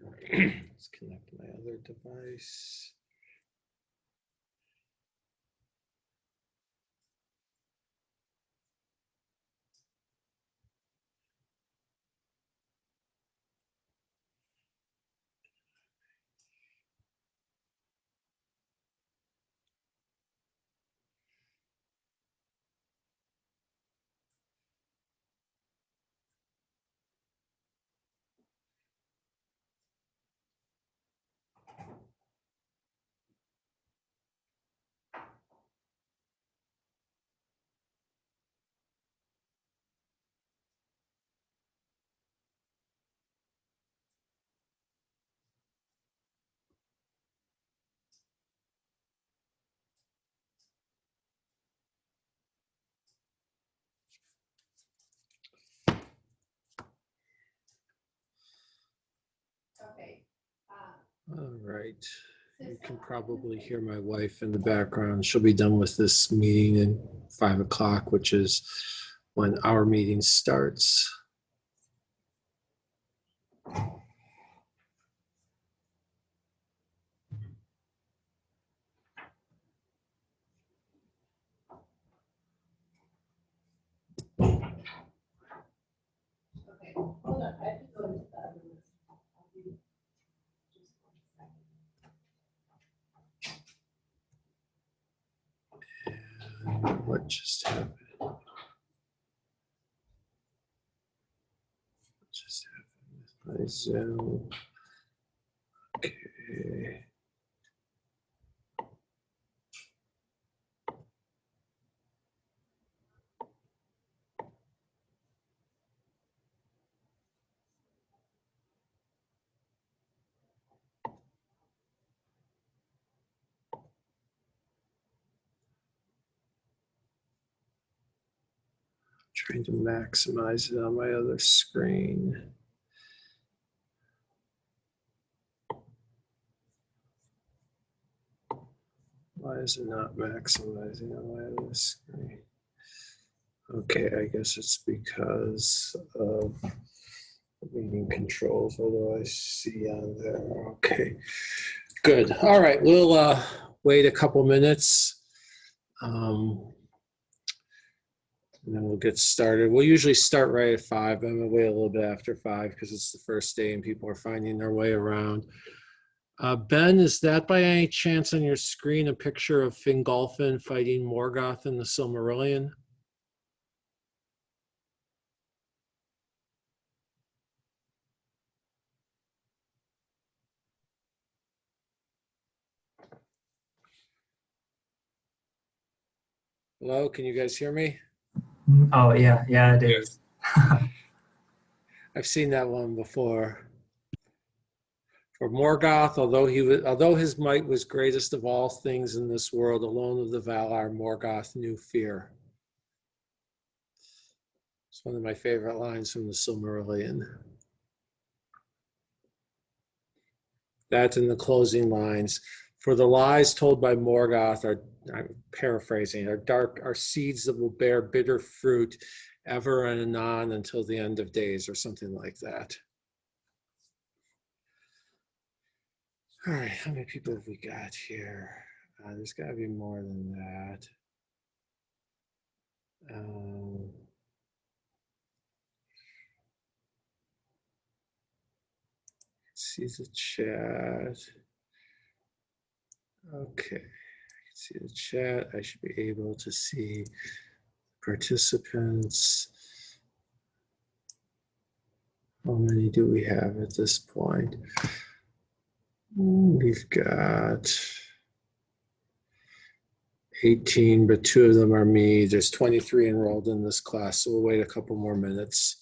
Let's connect my other device. All right. You can probably hear my wife in the background. She'll be done with this meeting at 5 o'clock, which is when our meeting starts. Okay, hold on. I have to go into the other room. I'll be just 1 second. And what just happened? What just happened with my Zoom? Okay. Trying to maximize it on my other screen. Why is it not maximizing on my other screen? Okay, I guess it's because of the meeting controls. What do I see on there? Okay, good. All right, we'll wait a couple minutes. And then we'll get started. We'll usually start right at 5. I'm gonna wait a little bit after 5 because it's the first day and people are finding their way around. Ben, is that by any chance on your screen a picture of Fingolfin fighting Morgoth in the Silmarillion? Hello, can you guys hear me? Oh, yeah, it is. I've seen that one before. For Morgoth, although his might was greatest of all things in this world, alone of the Valar, Morgoth knew fear. It's one of my favorite lines from the Silmarillion. That's in the closing lines. For the lies told by Morgoth are, I'm paraphrasing, are seeds that will bear bitter fruit ever and anon until the end of days, or something like that. All right, how many people have we got here? There's got to be more than that. See the chat. Okay, I can see the chat. I should be able to see participants. How many do we have at this point? We've got 18, but 2 of them are me. There's 23 enrolled in this class, so we'll wait a couple more minutes.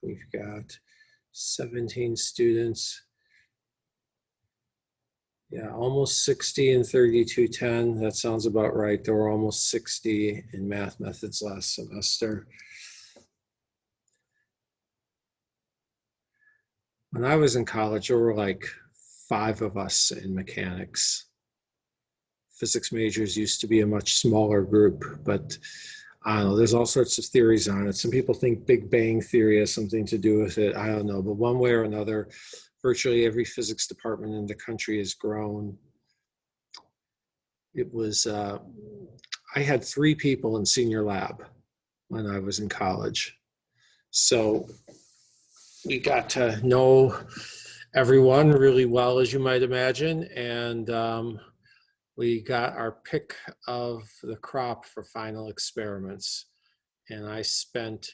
We've got 17 students. Yeah, almost 60 in 3210. That sounds about right. There were almost 60 in math methods last semester. When I was in college, there were like 5 of us in mechanics. Physics majors used to be a much smaller group, but I don't know, there's all sorts of theories on it. Some people think Big Bang Theory has something to do with it. I don't know, but one way or another, virtually every physics department in the country has grown. It was, I had 3 people in senior lab when I was in college. So we got to know everyone really well, as you might imagine, and we got our pick of the crop for final experiments. And I spent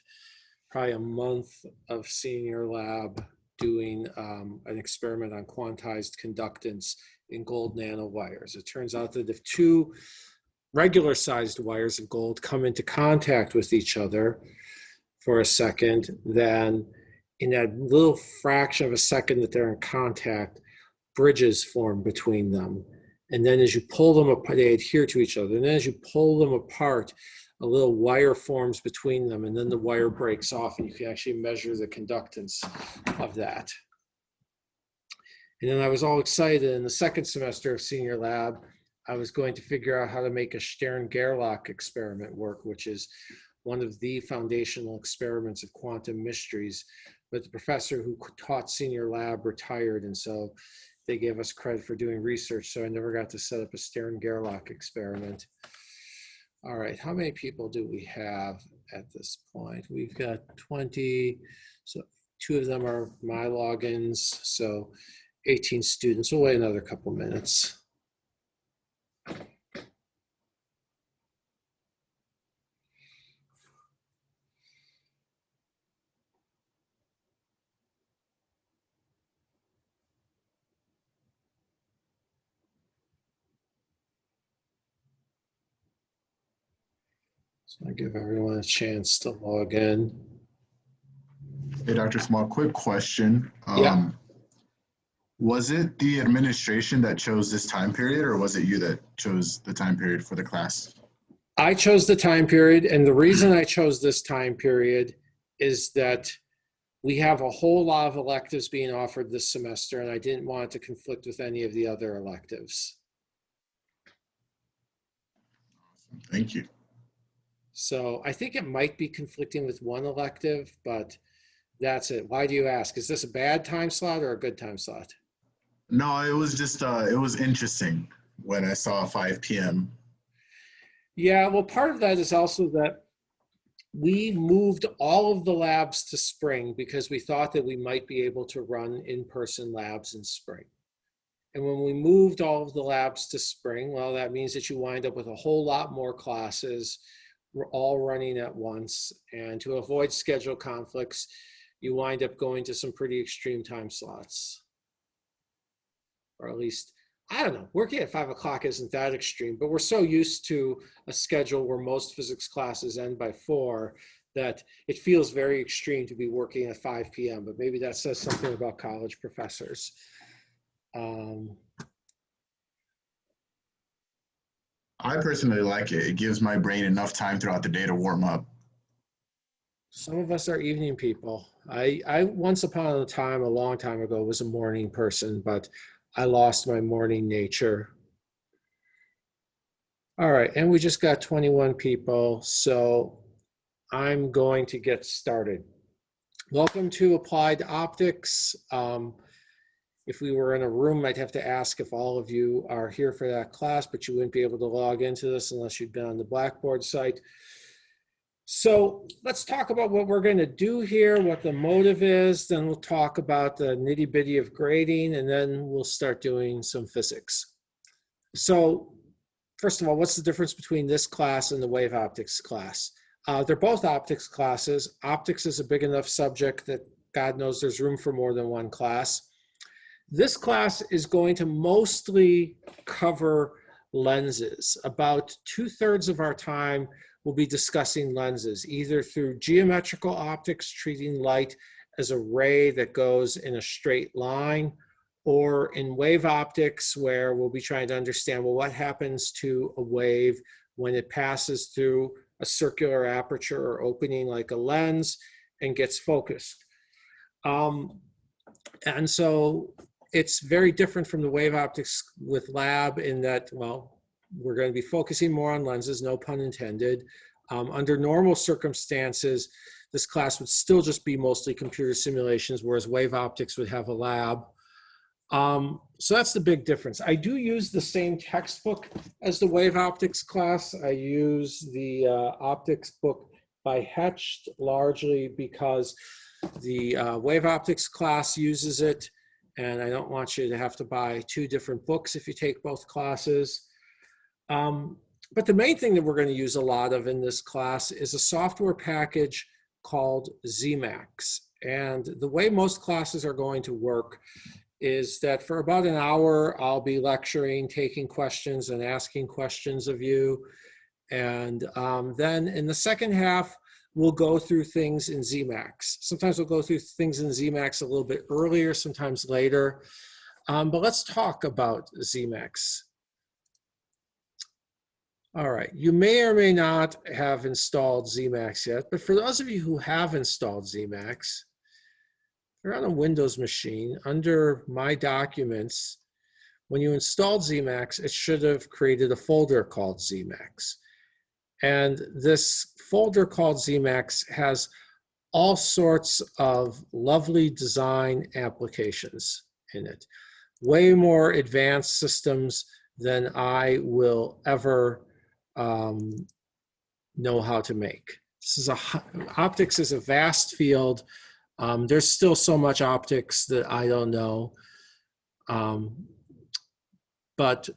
probably a month of senior lab doing an experiment on quantized conductance in gold nanowires. It turns out that if 2 regular sized wires of gold come into contact with each other for a second, then in that little fraction of a second that they're in contact, bridges form between them. And then as you pull them apart, they adhere to each other. And then as you pull them apart, a little wire forms between them, and then the wire breaks off, and you can actually measure the conductance of that. And then I was all excited in the second semester of senior lab, I was going to figure out how to make a Stern-Gerlach experiment work, which is one of the foundational experiments of quantum mysteries. But the professor who taught senior lab retired, and so they gave us credit for doing research, so I never got to set up a Stern-Gerlach experiment. All right, how many people do we have at this point? We've got 20, so 2 of them are my logins, so 18 students. We'll wait another couple minutes. So I give everyone a chance to log in. Hey, Dr. Small, quick question. Yeah. Was it the administration that chose this time period, or was it you that chose the time period for the class? I chose the time period, and the reason I chose this time period is that we have a whole lot of electives being offered this semester, and I didn't want it to conflict with any of the other electives. Thank you. So I think it might be conflicting with one elective, but that's it. Why do you ask? Is this a bad time slot or a good time slot? No, it was just, it was interesting when I saw 5 p.m. Yeah, well, part of that is also that we moved all of the labs to spring because we thought that we might be able to run in-person labs in spring. And when we moved all of the labs to spring, well, that means that you wind up with a whole lot more classes. We're all running at once. And to avoid schedule conflicts, you wind up going to some pretty extreme time slots. Or at least, I don't know, working at 5 o'clock isn't that extreme, but we're so used to a schedule where most physics classes end by 4 that it feels very extreme to be working at 5 p.m., but maybe that says something about college professors. I personally like it. It gives my brain enough time throughout the day to warm up. Some of us are evening people. I once upon a time, a long time ago, was a morning person, but I lost my morning nature. All right, and we just got 21 people, so I'm going to get started. Welcome to Applied Optics. If we were in a room, I'd have to ask if all of you are here for that class, but you wouldn't be able to log into this unless you'd been on the Blackboard site. So let's talk about what we're going to do here, what the motive is, then we'll talk about the nitty-bitty of grading, and then we'll start doing some physics. So first of all, what's the difference between this class and the wave optics class? They're both optics classes. Optics is a big enough subject that God knows there's room for more than one class. This class is going to mostly cover lenses. About 2/3 of our time we'll be discussing lenses, either through geometrical optics, treating light as a ray that goes in a straight line, or in wave optics, where we'll be trying to understand, well, what happens to a wave when it passes through a circular aperture or opening like a lens and gets focused. And so it's very different from the wave optics with lab in that, well, we're going to be focusing more on lenses, no pun intended. Under normal circumstances, this class would still just be mostly computer simulations, whereas wave optics would have a lab. So that's the big difference. I do use the same textbook as the wave optics class. I use the optics book by Hecht largely because the wave optics class uses it, and I don't want you to have to buy 2 different books if you take both classes. But the main thing that we're going to use a lot of in this class is a software package called Zemax. And the way most classes are going to work is that for about an hour, I'll be lecturing, taking questions and asking questions of you. And then in the second half, we'll go through things in Zemax. Sometimes we'll go through things in Zemax a little bit earlier, sometimes later. But let's talk about Zemax. All right, you may or may not have installed Zemax yet, but for those of you who have installed Zemax, if you're on a Windows machine, under My Documents, when you installed Zemax, it should have created a folder called Zemax. And this folder called Zemax has all sorts of lovely design applications in it. Way more advanced systems than I will ever know how to make. Optics is a vast field. There's still so much optics that I don't know. But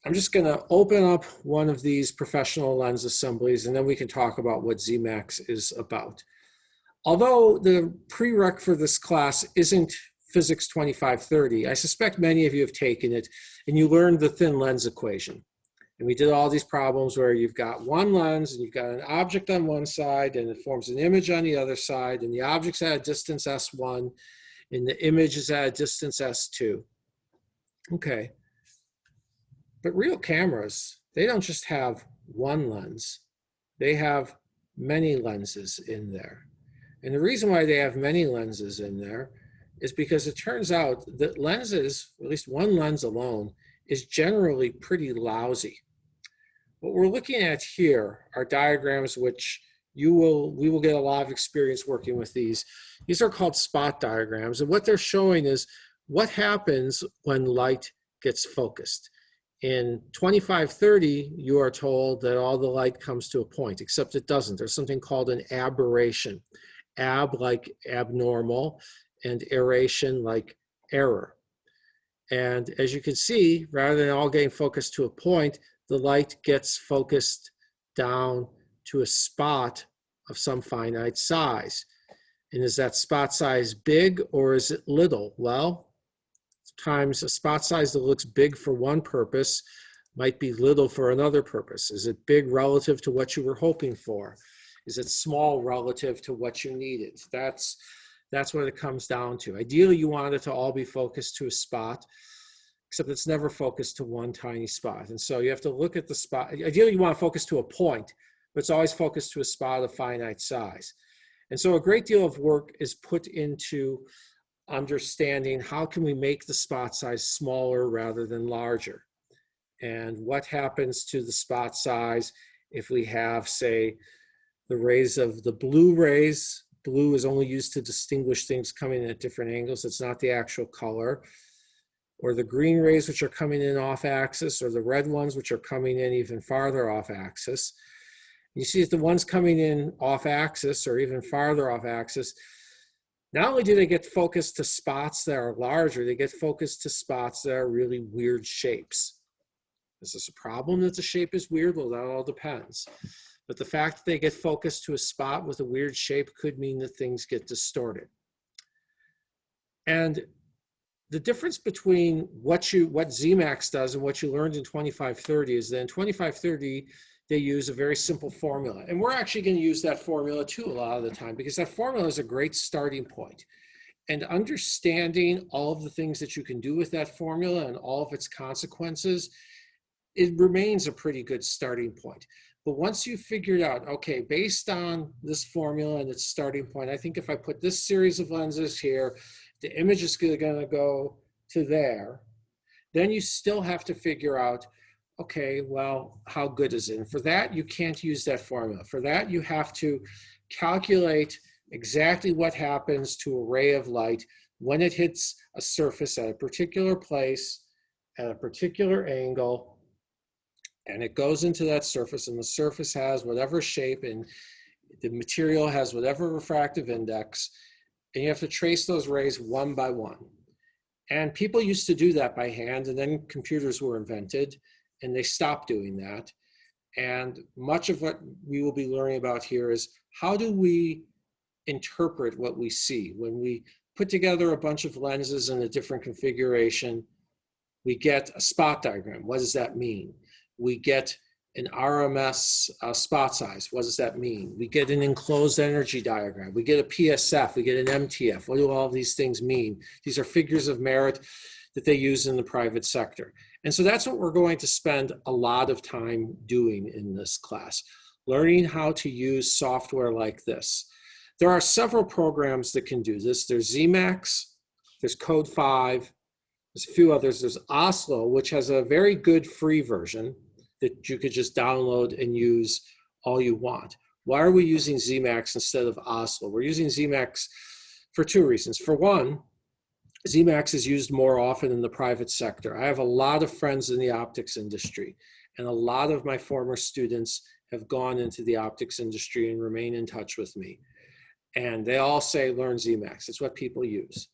I'm just going to open up one of these professional lens assemblies, and then we can talk about what Zemax is about. Although the prereq for this class isn't Physics 2530, I suspect many of you have taken it, and you learned the thin lens equation. And we did all these problems where you've got one lens and you've got an object on one side and it forms an image on the other side, and the object's at a distance S1 and the image is at a distance S2. Okay. But real cameras, they don't just have one lens. They have many lenses in there. And the reason why they have many lenses in there is because it turns out that lenses, at least one lens alone, is generally pretty lousy. What we're looking at here are diagrams which we will get a lot of experience working with these. These are called spot diagrams, and what they're showing is what happens when light gets focused. In 2530, you are told that all the light comes to a point, except it doesn't. There's something called an aberration. Ab like abnormal, and aeration like error. And as you can see, rather than all getting focused to a point, the light gets focused down to a spot of some finite size. And is that spot size big or is it little? Well, times a spot size that looks big for one purpose might be little for another purpose. Is it big relative to what you were hoping for? Is it small relative to what you needed? That's what it comes down to. Ideally, you want it to all be focused to a spot, except it's never focused to one tiny spot. And so you have to look at the spot. Ideally, you want to focus to a point, but it's always focused to a spot of finite size. And so a great deal of work is put into understanding how can we make the spot size smaller rather than larger. And what happens to the spot size if we have, say, the rays of the blue rays. Blue is only used to distinguish things coming in at different angles. It's not the actual color. Or the green rays, which are coming in off axis, or the red ones, which are coming in even farther off axis. You see that the ones coming in off axis or even farther off axis, not only do they get focused to spots that are larger, they get focused to spots that are really weird shapes. Is this a problem that the shape is weird? Well, that all depends. But the fact that they get focused to a spot with a weird shape could mean that things get distorted. And the difference between what Zemax does and what you learned in 2530 is that in 2530, they use a very simple formula. And we're actually going to use that formula too a lot of the time, because that formula is a great starting point. And understanding all of the things that you can do with that formula and all of its consequences it remains a pretty good starting point. But once you figured out, okay, based on this formula and its starting point, I think if I put this series of lenses here, the image is going to go to there. Then you still have to figure out, okay, well, how good is it? And for that, you can't use that formula. For that, you have to calculate exactly what happens to a ray of light when it hits a surface at a particular place, at a particular angle, and it goes into that surface, and the surface has whatever shape, and the material has whatever refractive index, and you have to trace those rays one by one. And people used to do that by hand, and then computers were invented, and they stopped doing that. And much of what we will be learning about here is how do we interpret what we see? When we put together a bunch of lenses in a different configuration, we get a spot diagram. What does that mean? We get an RMS spot size. What does that mean? We get an enclosed energy diagram. We get a PSF. We get an MTF. What do all these things mean? These are figures of merit that they use in the private sector. And so that's what we're going to spend a lot of time doing in this class, learning how to use software like this. There are several programs that can do this. There's Zemax, there's Code 5, there's a few others. There's Oslo, which has a very good free version that you could just download and use all you want. Why are we using Zemax instead of Oslo? We're using Zemax for two reasons. For one, Zemax is used more often in the private sector. I have a lot of friends in the optics industry, and a lot of my former students have gone into the optics industry and remain in touch with me. And they all say, learn Zemax. It's what people use.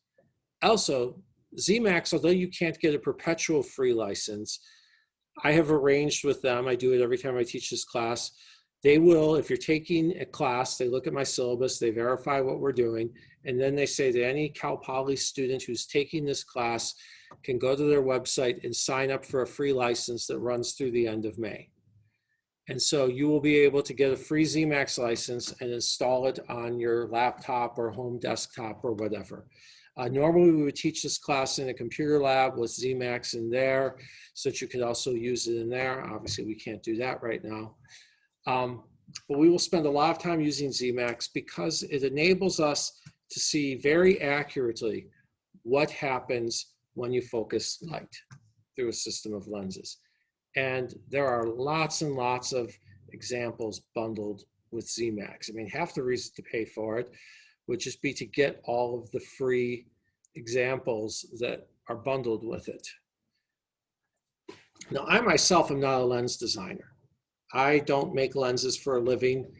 Also, Zemax, although you can't get a perpetual free license, I have arranged with them, I do it every time I teach this class, they will, if you're taking a class, they look at my syllabus, they verify what we're doing, and then they say that any Cal Poly student who's taking this class can go to their website and sign up for a free license that runs through the end of May. And so you will be able to get a free Zemax license and install it on your laptop or home desktop or whatever. Normally we would teach this class in a computer lab with Zemax in there so that you could also use it in there. Obviously we can't do that right now. But we will spend a lot of time using Zemax because it enables us to see very accurately what happens when you focus light through a system of lenses. And there are lots and lots of examples bundled with Zemax. I mean, half the reason to pay for it would just be to get all of the free examples that are bundled with it. Now, I myself am not a lens designer. I don't make lenses for a living.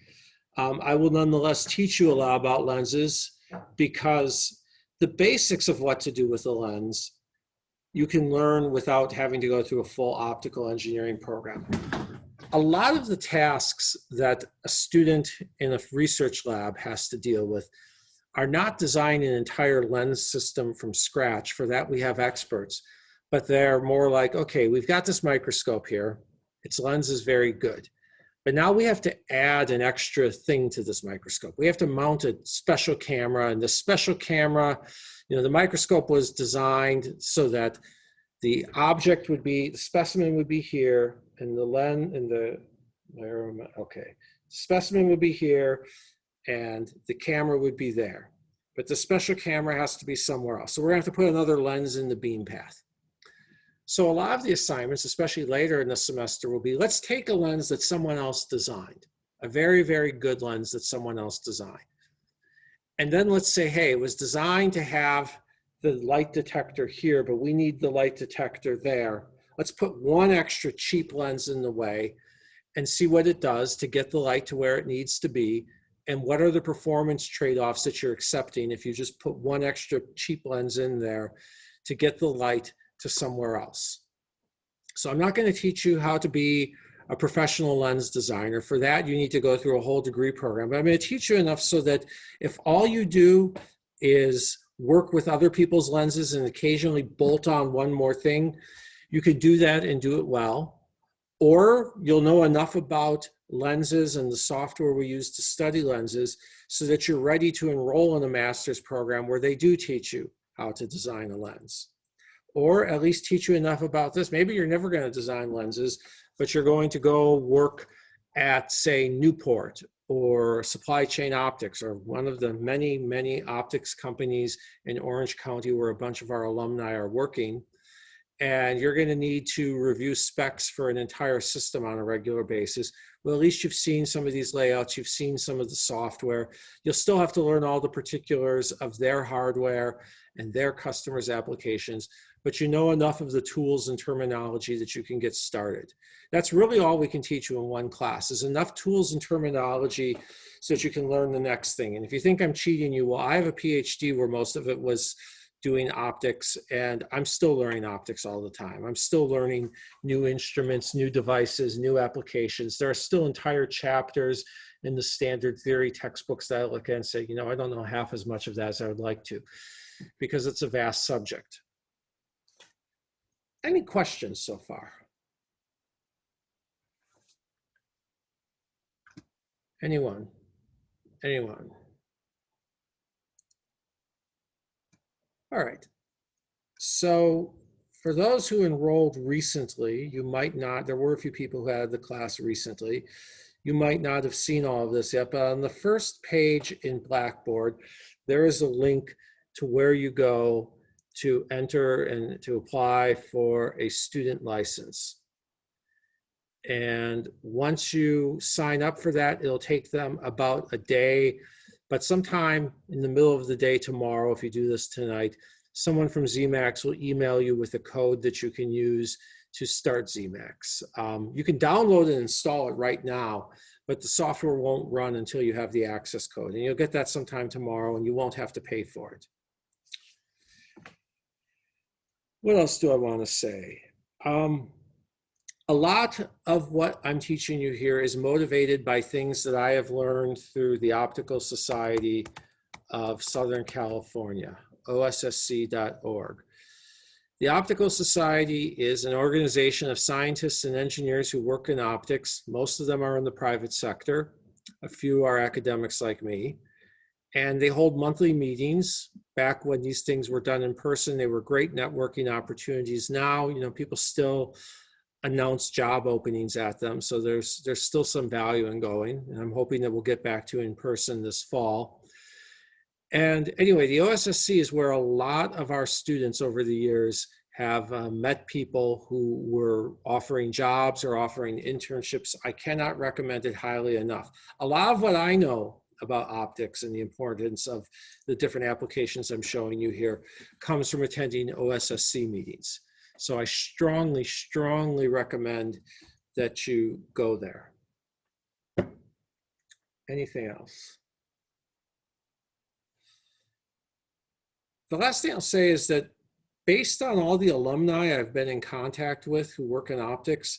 I will nonetheless teach you a lot about lenses because the basics of what to do with a lens you can learn without having to go through a full optical engineering program. A lot of the tasks that a student in a research lab has to deal with are not designing an entire lens system from scratch. For that, we have experts, but they're more like, okay, we've got this microscope here. Its lens is very good. But now we have to add an extra thing to this microscope. We have to mount a special camera, and the special camera, you know, the microscope was designed so that the object would be, the specimen would be here, and the lens, and the, okay, the specimen would be here, and the camera would be there. But the special camera has to be somewhere else. So we're gonna have to put another lens in the beam path. So a lot of the assignments, especially later in the semester, will be, let's take a lens that someone else designed, a very, very good lens that someone else designed. And then let's say, hey, it was designed to have the light detector here, but we need the light detector there. Let's put one extra cheap lens in the way and see what it does to get the light to where it needs to be. And what are the performance trade-offs that you're accepting if you just put one extra cheap lens in there to get the light to somewhere else. So I'm not going to teach you how to be a professional lens designer. For that, you need to go through a whole degree program. But I'm going to teach you enough so that if all you do is work with other people's lenses and occasionally bolt on one more thing, you could do that and do it well. Or you'll know enough about lenses and the software we use to study lenses so that you're ready to enroll in a master's program where they do teach you how to design a lens. or at least teach you enough about this. Maybe you're never going to design lenses, but you're going to go work at, say, Newport or Supply Chain Optics, or one of the many, many optics companies in Orange County where a bunch of our alumni are working. And you're going to need to review specs for an entire system on a regular basis. Well, at least you've seen some of these layouts, you've seen some of the software. You'll still have to learn all the particulars of their hardware and their customers' applications, but you know enough of the tools and terminology that you can get started. That's really all we can teach you in one class, is enough tools and terminology so that you can learn the next thing. And if you think I'm cheating you, well, I have a PhD where most of it was doing optics, and I'm still learning optics all the time. I'm still learning new instruments, new devices, new applications. There are still entire chapters in the standard theory textbooks that I look at and say, you know, I don't know half as much of that as I would like to, because it's a vast subject. Any questions so far? Anyone? Anyone? All right. So for those who enrolled recently, you might not, there were a few people who had the class recently. You might not have seen all of this yet, but on the first page in Blackboard, there is a link to where you go to enter and to apply for a student license. And once you sign up for that, it'll take them about a day, but sometime in the middle of the day tomorrow, if you do this tonight, someone from Zemax will email you with a code that you can use to start Zemax. You can download and install it right now, but the software won't run until you have the access code. And you'll get that sometime tomorrow, and you won't have to pay for it. What else do I want to say? A lot of what I'm teaching you here is motivated by things that I have learned through the Optical Society of Southern California, OSSC.org. The Optical Society is an organization of scientists and engineers who work in optics. Most of them are in the private sector. A few are academics like me. And they hold monthly meetings. Back when these things were done in person, they were great networking opportunities. Now, you know, people still announce job openings at them. So there's still some value in going. And I'm hoping that we'll get back to in person this fall. And anyway, the OSSC is where a lot of our students over the years have met people who were offering jobs or offering internships. I cannot recommend it highly enough. A lot of what I know about optics and the importance of the different applications I'm showing you here comes from attending OSSC meetings. So I strongly, strongly recommend that you go there. Anything else? The last thing I'll say is that based on all the alumni I've been in contact with who work in optics,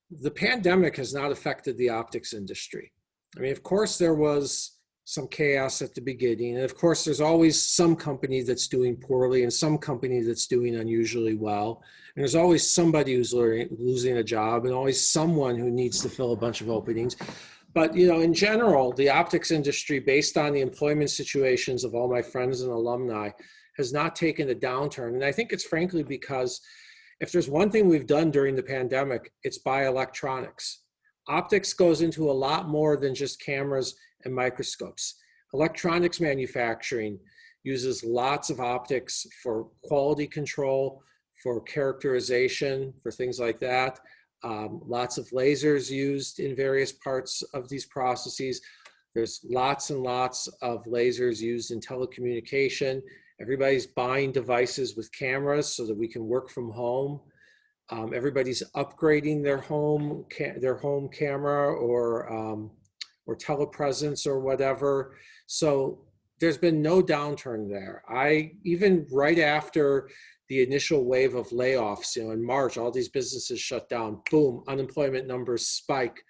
the pandemic has not affected the optics industry. I mean, of course, there was some chaos at the beginning. And of course, there's always some company that's doing poorly and some company that's doing unusually well. And there's always somebody who's losing a job and always someone who needs to fill a bunch of openings. But, you know, in general, the optics industry, based on the employment situations of all my friends and alumni, has not taken a downturn. And I think it's frankly because if there's one thing we've done during the pandemic, it's buy electronics. Optics goes into a lot more than just cameras and microscopes. Electronics manufacturing uses lots of optics for quality control, for characterization, for things like that. Lots of lasers used in various parts of these processes. There's lots and lots of lasers used in telecommunication. Everybody's buying devices with cameras so that we can work from home. Everybody's upgrading their home camera or telepresence or whatever. So there's been no downturn there. Even right after the initial wave of layoffs, you know, in March, all these businesses shut down, boom, unemployment numbers spike.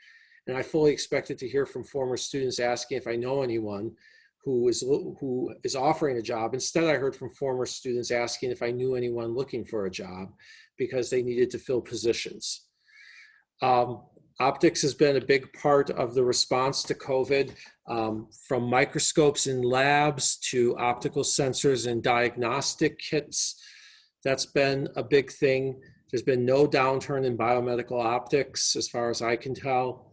And I fully expected to hear from former students asking if I know anyone who is offering a job. Instead, I heard from former students asking if I knew anyone looking for a job because they needed to fill positions. Optics has been a big part of the response to COVID, from microscopes in labs to optical sensors and diagnostic kits That's been a big thing. There's been no downturn in biomedical optics, as far as I can tell.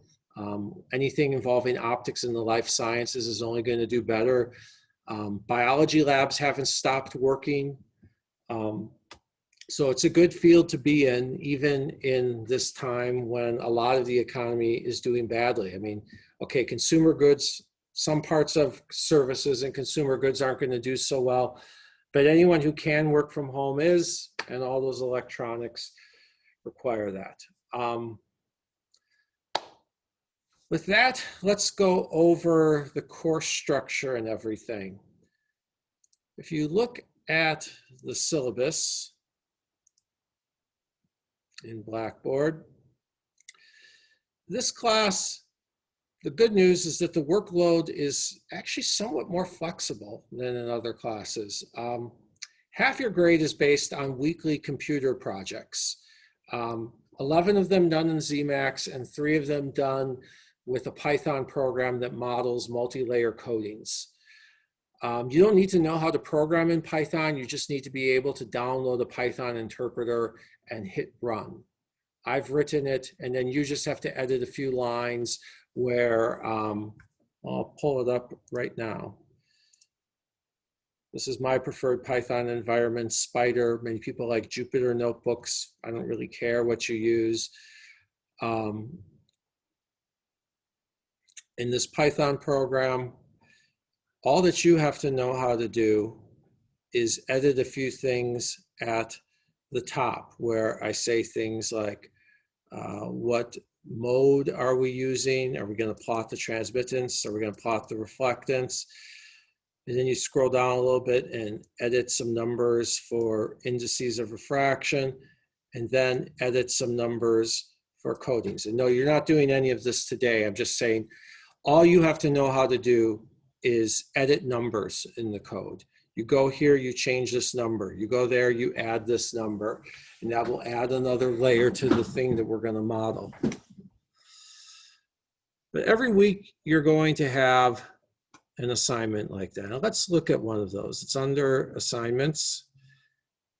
Anything involving optics in the life sciences is only going to do better. Biology labs haven't stopped working. So it's a good field to be in, even in this time when a lot of the economy is doing badly. I mean, okay, consumer goods, some parts of services and consumer goods aren't going to do so well, but anyone who can work from home is, and all those electronics require that. With that, let's go over the course structure and everything. If you look at the syllabus in Blackboard, this class, the good news is that the workload is actually somewhat more flexible than in other classes. Half your grade is based on weekly computer projects. 11 of them done in Zemax and 3 of them done with a Python program that models multi-layer coatings. You don't need to know how to program in Python. You just need to be able to download a Python interpreter and hit run. I've written it, and then you just have to edit a few lines where, I'll pull it up right now. This is my preferred Python environment, Spider. Many people like Jupyter notebooks. I don't really care what you use. In this Python program, all that you have to know how to do is edit a few things at the top where I say things like, what mode are we using? Are we going to plot the transmittance? Are we going to plot the reflectance? And then you scroll down a little bit and edit some numbers for indices of refraction, and then edit some numbers for coatings. And no, you're not doing any of this today. I'm just saying all you have to know how to do is edit numbers in the code. You go here, you change this number. You go there, you add this number. And that will add another layer to the thing that we're going to model. But every week, you're going to have an assignment like that. Now let's look at one of those. It's under assignments.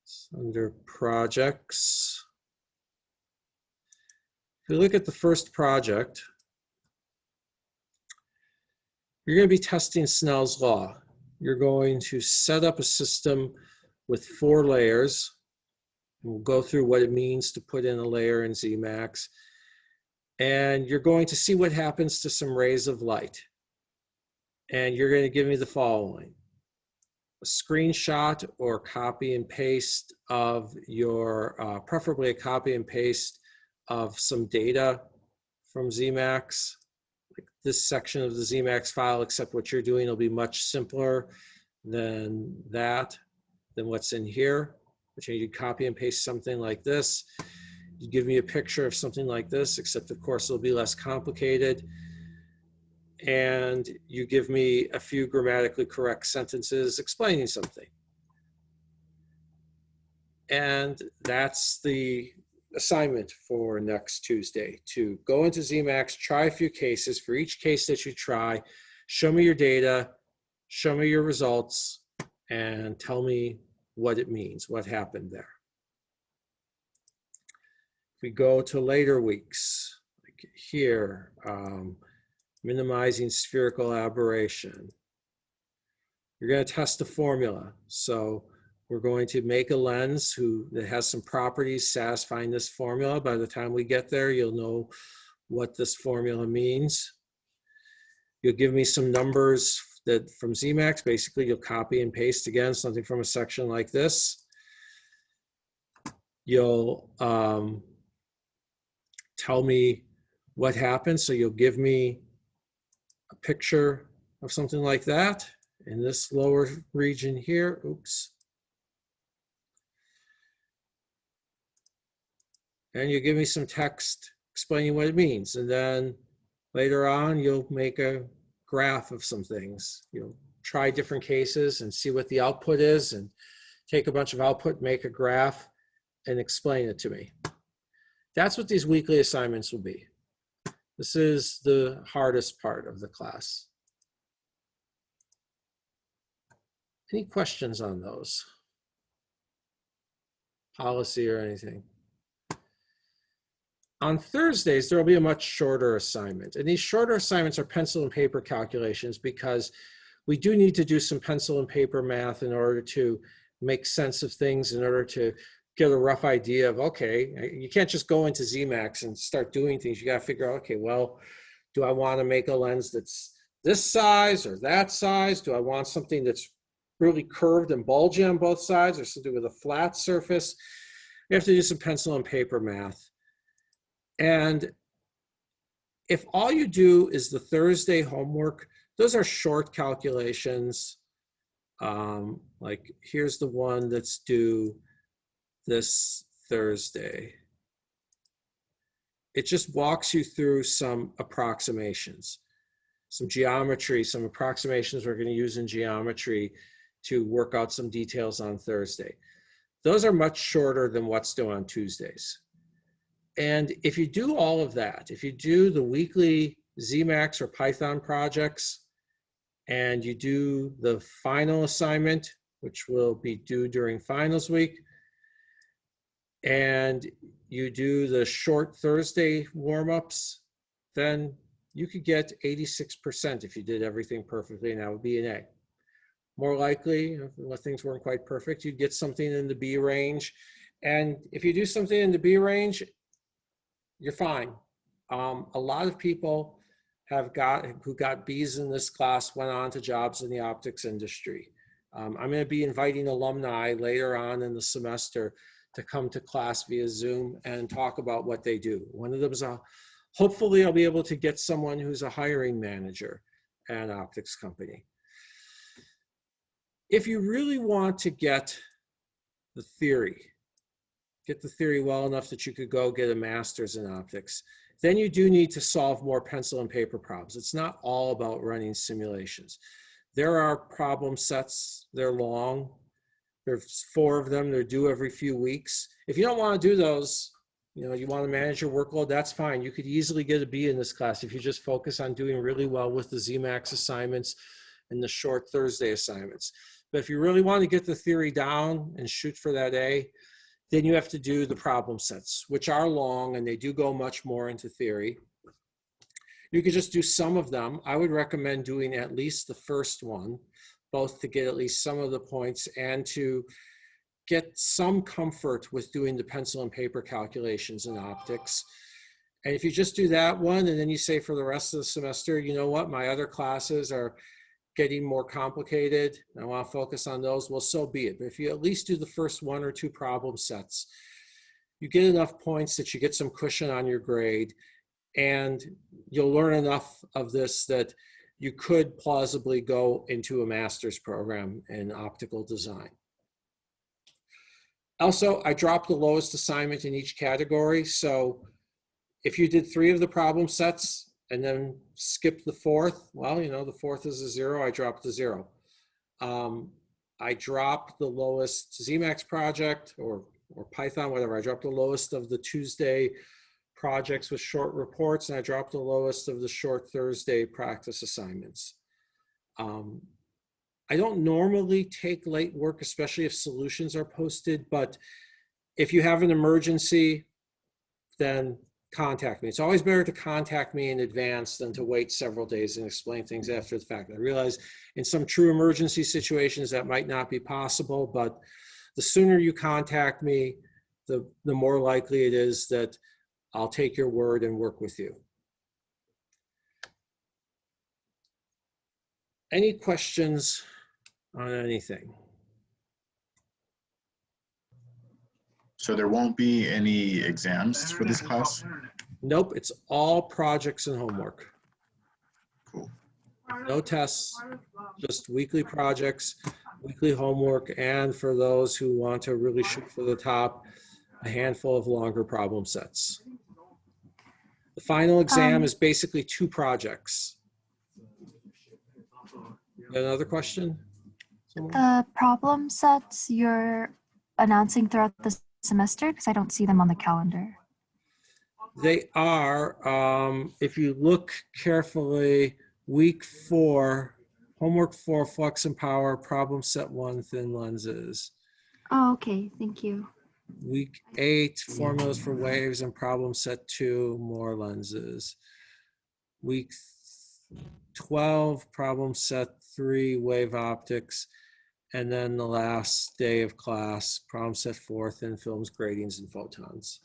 It's under projects. If you look at the first project, you're going to be testing Snell's law. You're going to set up a system with 4 layers. We'll go through what it means to put in a layer in Zemax. And you're going to see what happens to some rays of light. And you're going to give me the following: a screenshot or copy and paste of your, preferably a copy and paste of some data from Zemax. Like this section of the Zemax file, except what you're doing will be much simpler than what's in here. Which you copy and paste something like this. You give me a picture of something like this, except of course it'll be less complicated. And you give me a few grammatically correct sentences explaining something. And that's the assignment for next Tuesday, to go into Zemax, try a few cases. For each case that you try, show me your data, show me your results, and tell me what it means, what happened there. If we go to later weeks, like here, minimizing spherical aberration. You're going to test a formula. So we're going to make a lens that has some properties satisfying this formula. By the time we get there, you'll know what this formula means. You'll give me some numbers that from Zemax. Basically, you'll copy and paste again something from a section like this. You'll tell me what happened. So you'll give me a picture of something like that in this lower region here. Oops. And you give me some text explaining what it means. And then later on, you'll make a graph of some things. You'll try different cases and see what the output is, and take a bunch of output, make a graph, and explain it to me. That's what these weekly assignments will be. This is the hardest part of the class. Any questions on those? policy or anything. On Thursdays, there will be a much shorter assignment. And these shorter assignments are pencil and paper calculations because we do need to do some pencil and paper math in order to make sense of things, in order to get a rough idea of, okay, you can't just go into Zemax and start doing things. You got to figure out, okay, well, do I want to make a lens that's this size or that size? Do I want something that's really curved and bulgy on both sides, or something with a flat surface? You have to do some pencil and paper math. And if all you do is the Thursday homework, those are short calculations. Like here's the one that's due this Thursday. It just walks you through some approximations, some geometry, some approximations we're going to use in geometry to work out some details on Thursday. Those are much shorter than what's due on Tuesdays. And if you do all of that, if you do the weekly Zemax or Python projects, and you do the final assignment, which will be due during finals week, and you do the short Thursday warm-ups, then you could get 86% if you did everything perfectly, and that would be an A. More likely, if things weren't quite perfect, you'd get something in the B range. And if you do something in the B range, you're fine. A lot of people who got B's in this class went on to jobs in the optics industry. I'm going to be inviting alumni later on in the semester to come to class via Zoom and talk about what they do. One of them is hopefully I'll be able to get someone who's a hiring manager at an optics company. If you really want to get the theory well enough that you could go get a master's in optics, then you do need to solve more pencil and paper problems. It's not all about running simulations. There are problem sets, they're long. There's 4 of them, they're due every few weeks. If you don't want to do those, you want to manage your workload, that's fine. You could easily get a B in this class if you just focus on doing really well with the Zemax assignments and the short Thursday assignments. But if you really want to get the theory down and shoot for that A, then you have to do the problem sets, which are long and they do go much more into theory. You could just do some of them. I would recommend doing at least the first one, both to get at least some of the points and to get some comfort with doing the pencil and paper calculations in optics. And if you just do that one and then you say for the rest of the semester, you know what, my other classes are getting more complicated, and I want to focus on those, well, so be it. But if you at least do the first 1 or 2 problem sets, you get enough points that you get some cushion on your grade, and you'll learn enough of this that you could plausibly go into a master's program in optical design. Also, I dropped the lowest assignment in each category. So if you did 3 of the problem sets and then skip the 4th, well, the 4th is a 0, I dropped a 0. I dropped the lowest Zemax project or Python, whatever. I dropped the lowest of the Tuesday projects with short reports, and I dropped the lowest of the short Thursday practice assignments. I don't normally take late work, especially if solutions are posted, but if you have an emergency, then contact me. It's always better to contact me in advance than to wait several days and explain things after the fact. I realize in some true emergency situations that might not be possible, but the sooner you contact me, the more likely it is that I'll take your word and work with you. Any questions on anything? So there won't be any exams for this class? Nope, it's all projects and homework. Cool. No tests, just weekly projects, weekly homework, and for those who want to really shoot for the top, a handful of longer problem sets. The final exam is basically 2 projects. Another question? Someone? The problem sets you're announcing throughout the semester, because I don't see them on the calendar. They are, if you look carefully, week 4, homework 4, flux and power, problem set 1, thin lenses. Oh, okay, thank you. Week 8, formulas for waves and problem set 2, more lenses. Week 12, problem set 3, wave optics. And then the last day of class, problem set 4, thin films, gratings, and photons.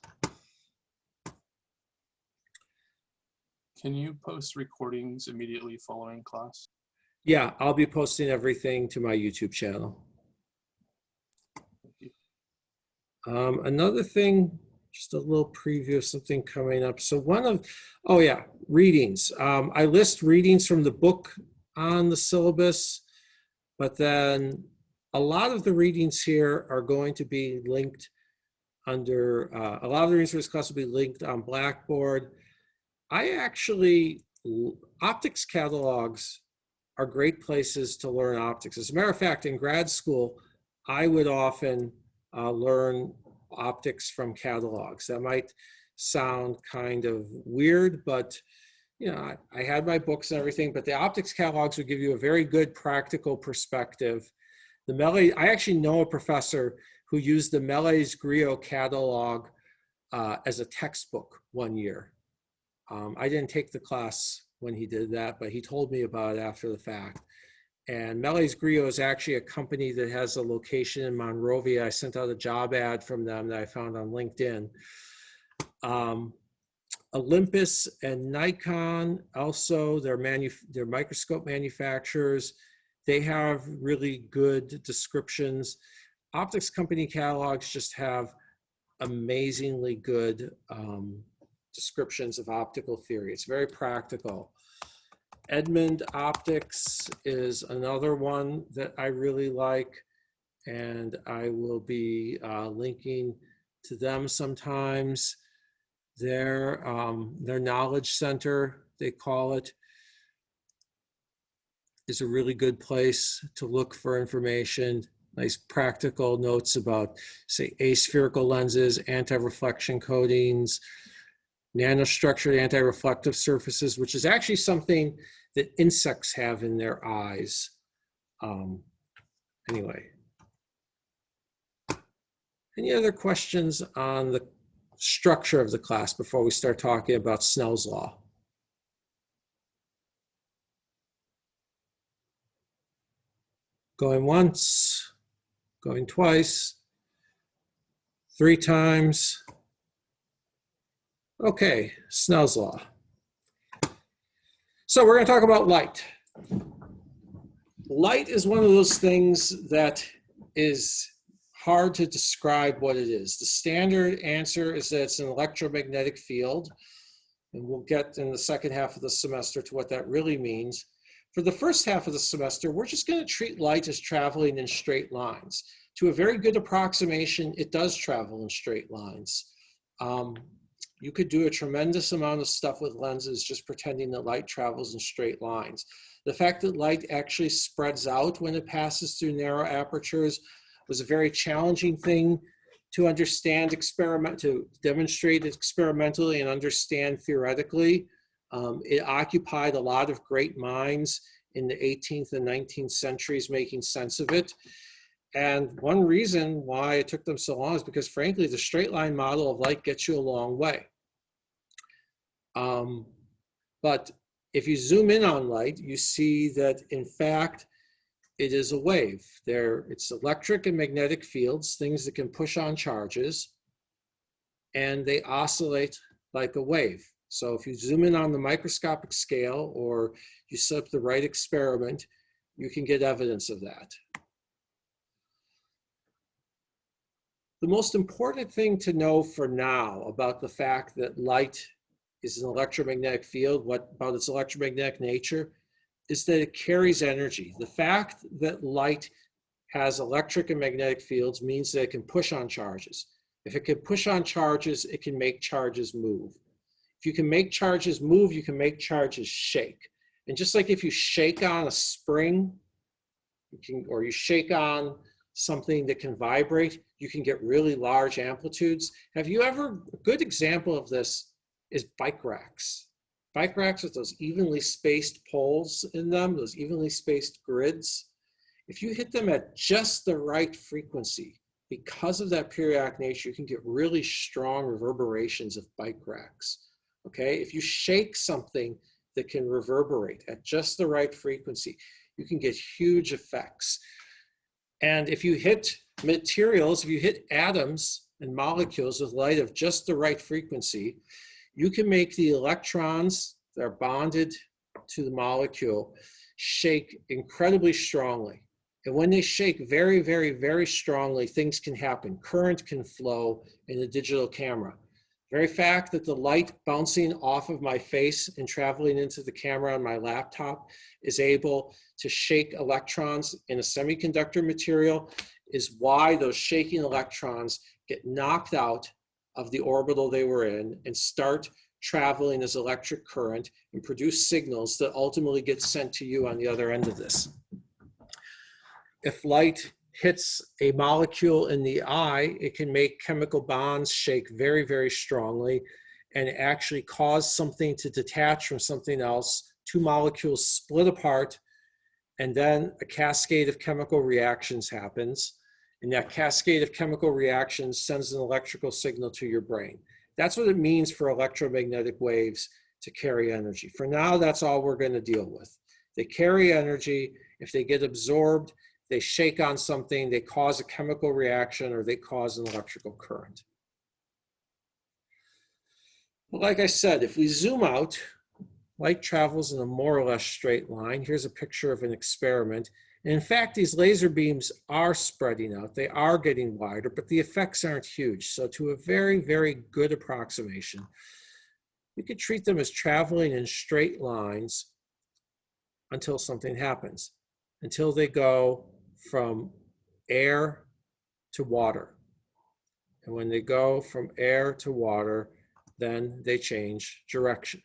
Can you post recordings immediately following class? Yeah, I'll be posting everything to my YouTube channel. Thank you. Another thing, just a little preview of something coming up. So oh yeah, readings. I list readings from the book on the syllabus, but then a lot of the readings here are going to be linked under, a lot of the resource class will be linked on Blackboard. Optics catalogs are great places to learn optics. As a matter of fact, in grad school, I would often learn optics from catalogs. That might sound kind of weird, but you know, I had my books and everything, but the optics catalogs would give you a very good practical perspective. I actually know a professor who used the Meles-Griot catalog as a textbook one year. I didn't take the class when he did that, but he told me about it after the fact. And Meles-Griot is actually a company that has a location in Monrovia. I sent out a job ad from them that I found on LinkedIn. Olympus and Nikon, also they're microscope manufacturers. They have really good descriptions. Optics company catalogs just have amazingly good descriptions of optical theory. It's very practical. Edmund Optics is another one that I really like, and I will be linking to them sometimes. Their knowledge center, they call it, is a really good place to look for information. Nice practical notes about, say, aspherical lenses, anti-reflection coatings, nanostructured anti-reflective surfaces, which is actually something that insects have in their eyes. Anyway. Any other questions on the structure of the class before we start talking about Snell's law? Going once, going twice, 3 times. Okay, Snell's law. So we're going to talk about light. Light is one of those things that is hard to describe what it is. The standard answer is that it's an electromagnetic field, and we'll get in the second half of the semester to what that really means. For the first half of the semester, we're just going to treat light as traveling in straight lines. To a very good approximation, it does travel in straight lines. You could do a tremendous amount of stuff with lenses just pretending that light travels in straight lines. The fact that light actually spreads out when it passes through narrow apertures was a very challenging thing to understand, to demonstrate experimentally and understand theoretically. It occupied a lot of great minds in the 18th and 19th centuries making sense of it. And one reason why it took them so long is because, frankly, the straight line model of light gets you a long way. But if you zoom in on light, you see that, in fact, it is a wave. It's electric and magnetic fields, things that can push on charges, and they oscillate like a wave. So if you zoom in on the microscopic scale or you set up the right experiment, you can get evidence of that. The most important thing to know for now about the fact that light is an electromagnetic field, about its electromagnetic nature, is that it carries energy. The fact that light has electric and magnetic fields means that it can push on charges. If it can push on charges, it can make charges move. If you can make charges move, you can make charges shake. And just like if you shake on a spring, or you shake on something that can vibrate, you can get really large amplitudes. A good example of this is bike racks. Bike racks with those evenly spaced poles in them, those evenly spaced grids. If you hit them at just the right frequency, because of that periodic nature, you can get really strong reverberations of bike racks. Okay, if you shake something that can reverberate at just the right frequency, you can get huge effects. And if you hit materials, if you hit atoms and molecules with light of just the right frequency, you can make the electrons that are bonded to the molecule shake incredibly strongly. And when they shake very, very, very strongly, things can happen. Current can flow in a digital camera. The very fact that the light bouncing off of my face and traveling into the camera on my laptop is able to shake electrons in a semiconductor material is why those shaking electrons get knocked out of the orbital they were in and start traveling as electric current and produce signals that ultimately get sent to you on the other end of this. If light hits a molecule in the eye, it can make chemical bonds shake very, very strongly and actually cause something to detach from something else. Two molecules split apart, and then a cascade of chemical reactions happens. And that cascade of chemical reactions sends an electrical signal to your brain. That's what it means for electromagnetic waves to carry energy. For now, that's all we're going to deal with. They carry energy. If they get absorbed, they shake on something, they cause a chemical reaction, or they cause an electrical current. Well, like I said, if we zoom out, light travels in a more or less straight line. Here's a picture of an experiment. And in fact, these laser beams are spreading out. They are getting wider, but the effects aren't huge. So to a very, very good approximation, we could treat them as traveling in straight lines until something happens, until they go from air to water. And when they go from air to water, then they change direction.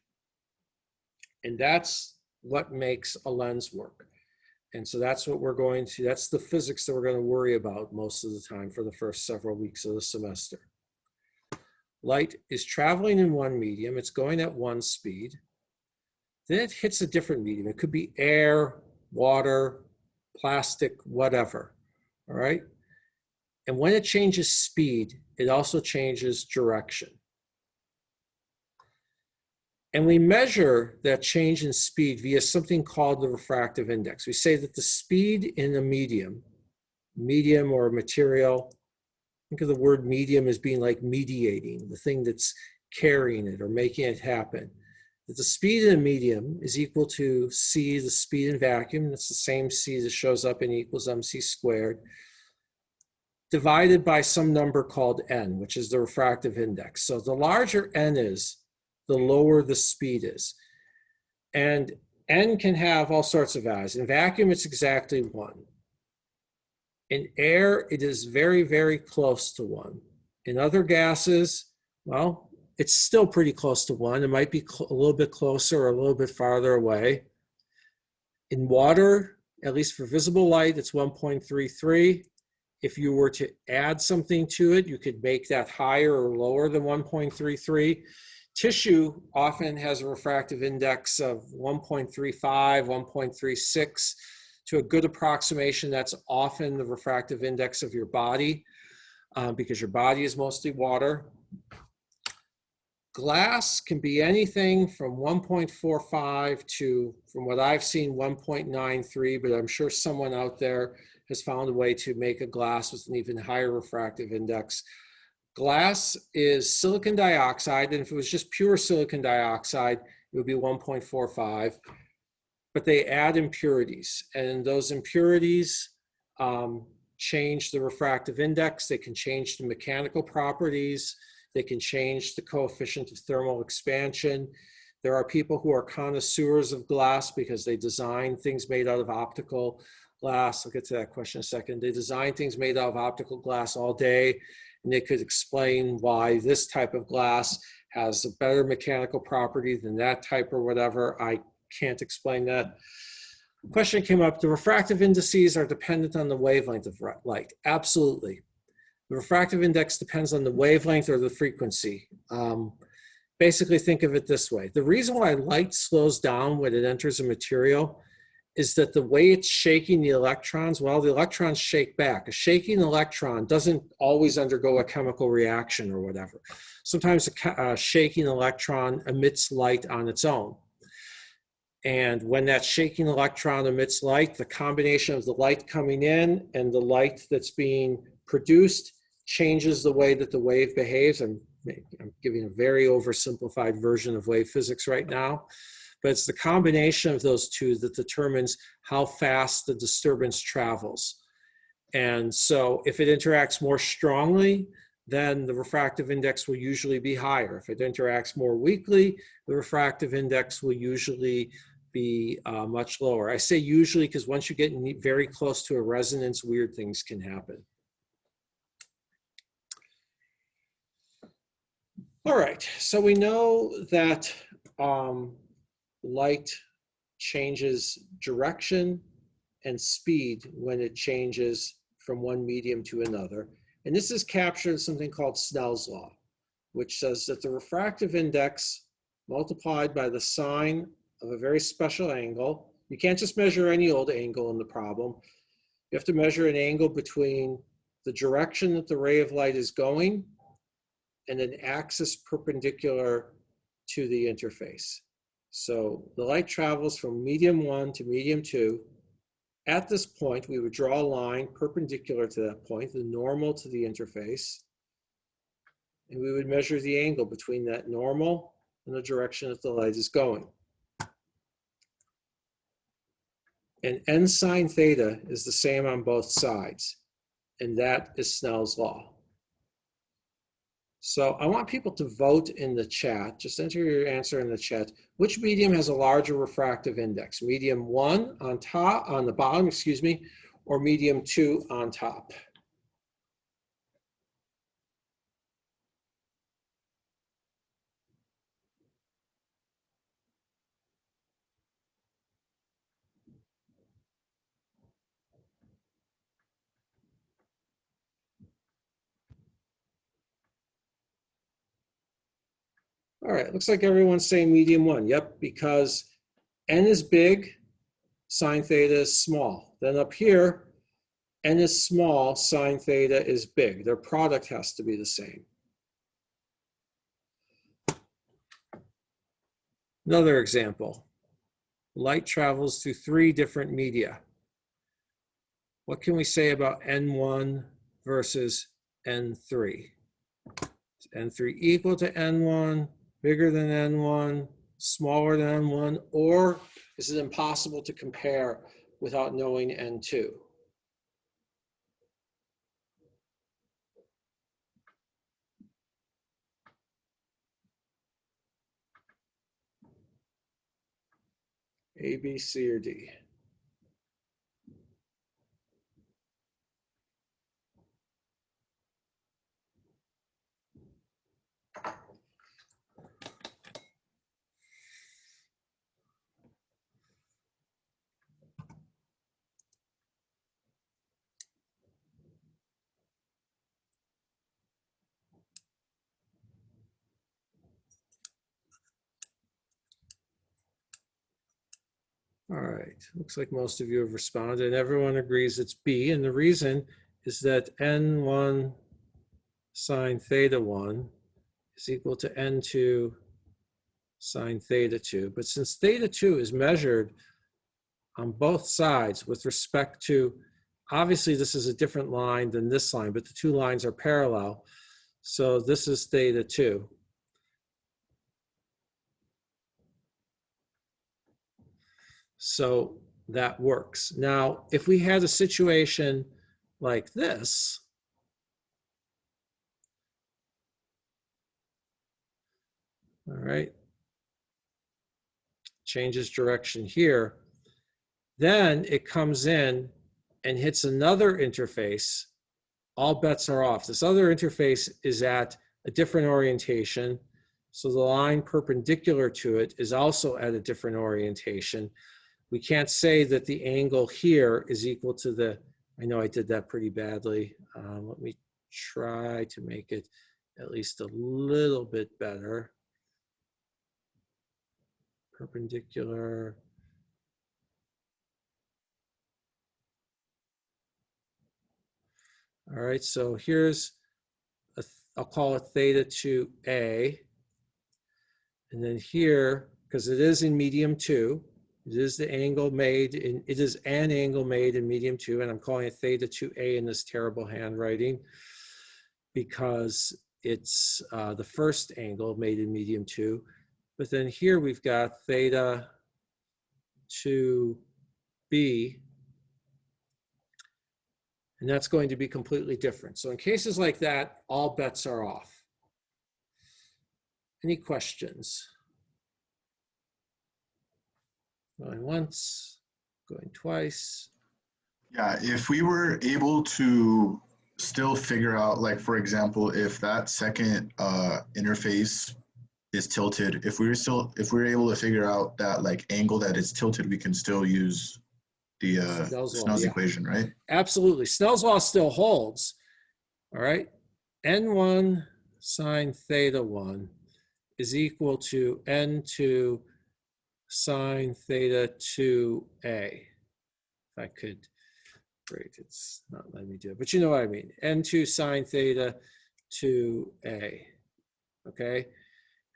And that's what makes a lens work. And so that's what we're going to, that's the physics that we're going to worry about most of the time for the first several weeks of the semester. Light is traveling in one medium, it's going at one speed. Then it hits a different medium. It could be air, water, plastic, whatever, all right? And when it changes speed, it also changes direction. And we measure that change in speed via something called the refractive index. We say that the speed in a medium or a material, think of the word medium as being like mediating, the thing that's carrying it or making it happen. That the speed in a medium is equal to c, the speed in vacuum, that's the same c that shows up in E equals mc squared, divided by some number called n, which is the refractive index. So the larger n is, the lower the speed is. And n can have all sorts of values. In vacuum, it's exactly 1. In air, it is very, very close to 1. In other gases, well, it's still pretty close to 1. It might be a little bit closer or a little bit farther away. In water, at least for visible light, it's 1.33. If you were to add something to it, you could make that higher or lower than 1.33. Tissue often has a refractive index of 1.35, 1.36. To a good approximation, that's often the refractive index of your body because your body is mostly water. Glass can be anything from 1.45 to, from what I've seen, 1.93, but I'm sure someone out there has found a way to make a glass with an even higher refractive index. Glass is silicon dioxide, and if it was just pure silicon dioxide, it would be 1.45. But they add impurities, and those impurities change the refractive index. They can change the mechanical properties. They can change the coefficient of thermal expansion. There are people who are connoisseurs of glass because they design things made out of optical glass. I'll get to that question in a second. They design things made out of optical glass all day, and they could explain why this type of glass has a better mechanical property than that type or whatever. I can't explain that. Question came up, the refractive indices are dependent on the wavelength of light. Absolutely. The refractive index depends on the wavelength or the frequency. Basically think of it this way. The reason why light slows down when it enters a material is that the way it's shaking the electrons, well, the electrons shake back. A shaking electron doesn't always undergo a chemical reaction or whatever. Sometimes a shaking electron emits light on its own. And when that shaking electron emits light, the combination of the light coming in and the light that's being produced changes the way that the wave behaves. I'm giving a very oversimplified version of wave physics right now. But it's the combination of those two that determines how fast the disturbance travels. And so if it interacts more strongly, then the refractive index will usually be higher. If it interacts more weakly, the refractive index will usually be much lower. I say usually because once you get very close to a resonance, weird things can happen. All right, so we know that light changes direction and speed when it changes from one medium to another. And this is captured in something called Snell's law, which says that the refractive index multiplied by the sine of a very special angle. You can't just measure any old angle in the problem. You have to measure an angle between the direction that the ray of light is going and an axis perpendicular to the interface. So the light travels from medium 1 to medium 2. At this point, we would draw a line perpendicular to that point, the normal to the interface, and we would measure the angle between that normal and the direction that the light is going. And n sine theta is the same on both sides, and that is Snell's law. So I want people to vote in the chat. Just enter your answer in the chat. Which medium has a larger refractive index? Medium 1 on top, on the bottom, excuse me, or medium 2 on top? All right, looks like everyone's saying medium 1. Yep, because n is big, sine theta is small. Then up here, n is small, sine theta is big. Their product has to be the same. Another example. Light travels through 3 different media. What can we say about n1 versus n3? Is n3 equal to n1, bigger than n1, smaller than n1, or is it impossible to compare without knowing n2? A, B, C, or D? All right, looks like most of you have responded and everyone agrees it's B. And the reason is that n1 sine theta 1 is equal to n2 sine theta 2. But since theta 2 is measured on both sides with respect to, obviously this is a different line than this line, but the 2 lines are parallel. So this is theta 2. So that works. Now, if we had a situation like this, all right, changes direction here, then it comes in and hits another interface, all bets are off. This other interface is at a different orientation, so the line perpendicular to it is also at a different orientation. We can't say that the angle here is equal to the, I know I did that pretty badly. Let me try to make it at least a little bit better. Perpendicular. All right, so here's, I'll call it theta 2A. And then here, because it is in medium 2, it is the angle made in, it is an angle made in medium 2, and I'm calling it theta 2A in this terrible handwriting because it's the first angle made in medium 2. But then here we've got theta 2B, and that's going to be completely different. So in cases like that, all bets are off. Any questions? Going once, going twice. Yeah, if we were able to still figure out, like, for example, if that second interface is tilted, if we were able to figure out that like angle that is tilted, we can still use the Snell's yeah. equation, right? Absolutely. Snell's law still holds. All right. N1 sine theta 1 is equal to N2 sine theta 2A. If I could, great, it's not letting me do it, but you know what I mean. N2 sine theta 2A. Okay.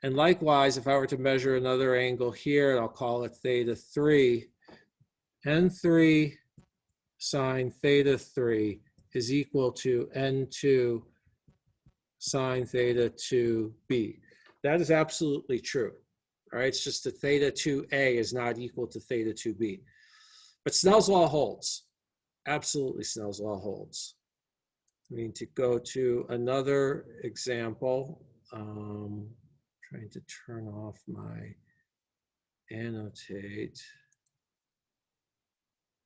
And likewise, if I were to measure another angle here, I'll call it theta 3, N3 sine theta 3 is equal to N2 sine theta 2B. That is absolutely true. All right, it's just that theta 2A is not equal to theta 2B. But Snell's law holds. Absolutely, Snell's law holds. I mean, to go to another example, trying to turn off my annotate.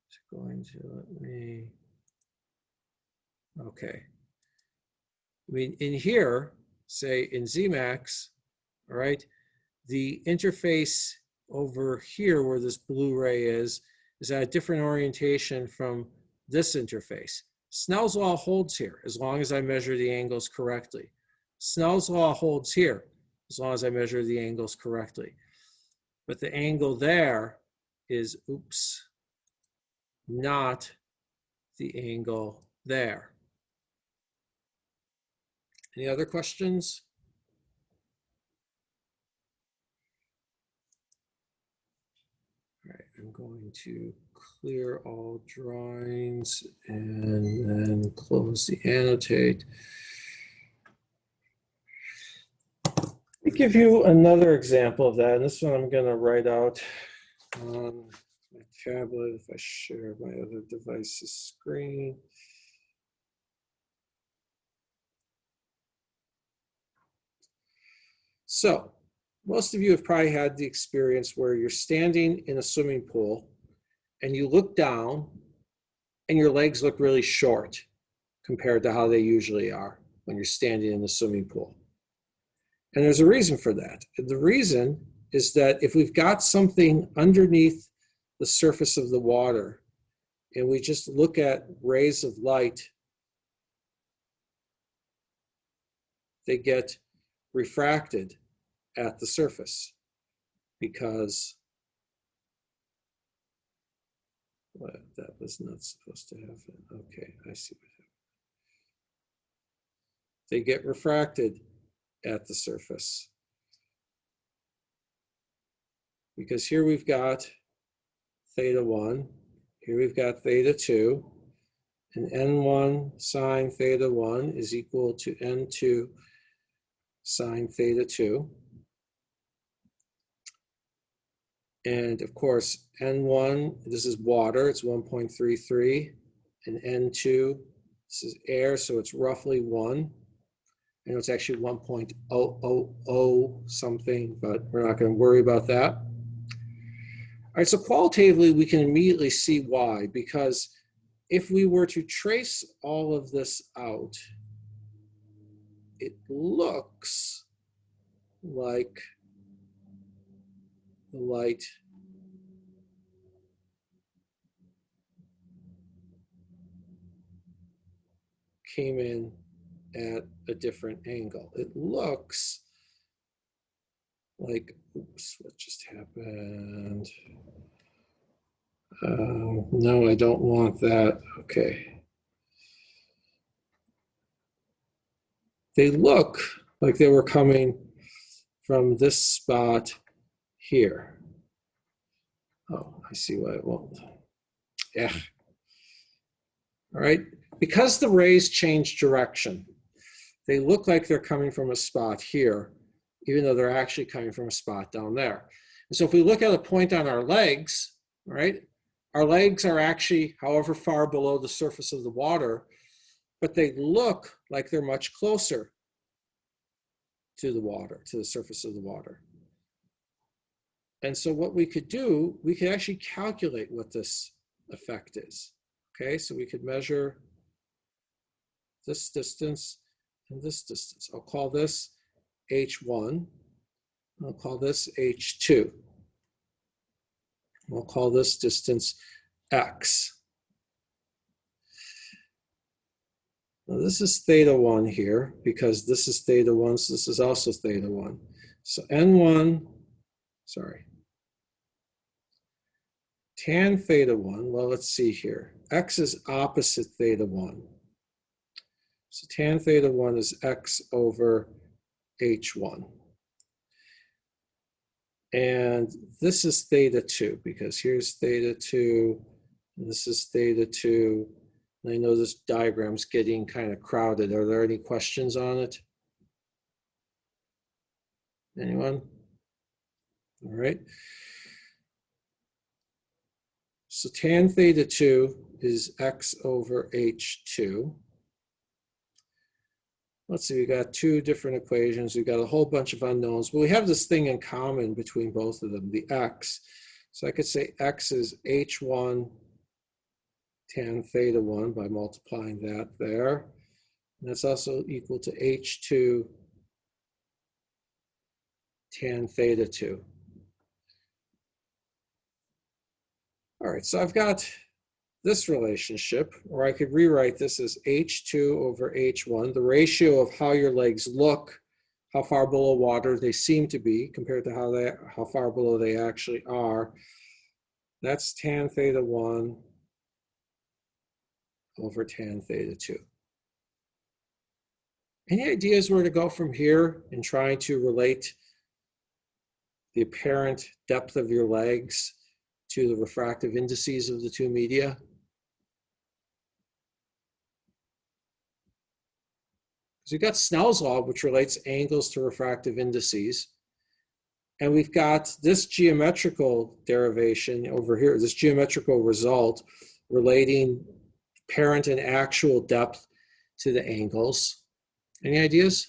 It's going to let me, okay. I mean, in here, say in Zemax, all right, the interface over here where this blue ray is at a different orientation from this interface. Snell's law holds here as long as I measure the angles correctly. Snell's law holds here as long as I measure the angles correctly. But the angle there is, oops, not the angle there. Any other questions? All right, I'm going to clear all drawings and then close the annotate. Let me give you another example of that. And this one I'm going to write out on my tablet if I share my other device's screen. So most of you have probably had the experience where you're standing in a swimming pool and you look down and your legs look really short compared to how they usually are when you're standing in the swimming pool. And there's a reason for that. The reason is that if we've got something underneath the surface of the water and we just look at rays of light, they get refracted at the surface because well, that was not supposed to happen. Okay, I see what happened. They get refracted at the surface because here we've got theta 1, here we've got theta 2, and N1 sine theta 1 is equal to N2 sine theta 2. And of course, N1, this is water, it's 1.33, and N2, this is air, so it's roughly 1. I know it's actually 1.000 something, but we're not going to worry about that. All right, so qualitatively, we can immediately see why, because if we were to trace all of this out, it looks like the light came in at a different angle. It looks like, oops, what just happened? No, I don't want that. Okay. they look like they were coming from this spot here. Oh, I see why it won't. Yeah. All right. Because the rays change direction, they look like they're coming from a spot here, even though they're actually coming from a spot down there. And so if we look at a point on our legs, right, our legs are actually however far below the surface of the water, but they look like they're much closer to the water, to the surface of the water. And so what we could do, we could actually calculate what this effect is. Okay, so we could measure this distance and this distance. I'll call this H1. I'll call this H2. We'll call this distance X. Now this is theta 1 here because this is theta 1, so this is also theta 1. So N1, sorry, tan theta 1, well, let's see here. X is opposite theta 1. So tan theta 1 is X over H1. And this is theta 2 because here's theta 2, and this is theta 2. And I know this diagram's getting kind of crowded. Are there any questions on it? Anyone? All right. So tan theta 2 is X over H2. Let's see, we got two different equations. We've got a whole bunch of unknowns, but we have this thing in common between both of them, the X. So I could say X is H1 tan theta 1 by multiplying that there. And that's also equal to H2 tan theta 2. All right, so I've got this relationship, or I could rewrite this as H2 over H1, the ratio of how your legs look, how far below water they seem to be compared to how far below they actually are. That's tan theta 1 over tan theta 2. Any ideas where to go from here in trying to relate the apparent depth of your legs to the refractive indices of the two media? So we've got Snell's law, which relates angles to refractive indices. And we've got this geometrical derivation over here, this geometrical result relating apparent and actual depth to the angles. Any ideas?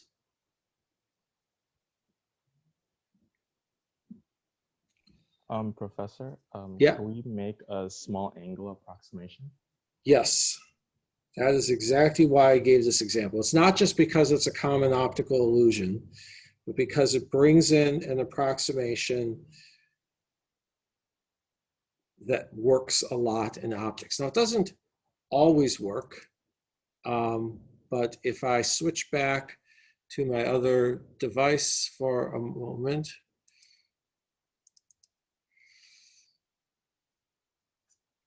Professor, Yeah. can we make a small angle approximation? Yes. That is exactly why I gave this example. It's not just because it's a common optical illusion, but because it brings in an approximation that works a lot in optics. Now, it doesn't always work, but if I switch back to my other device for a moment,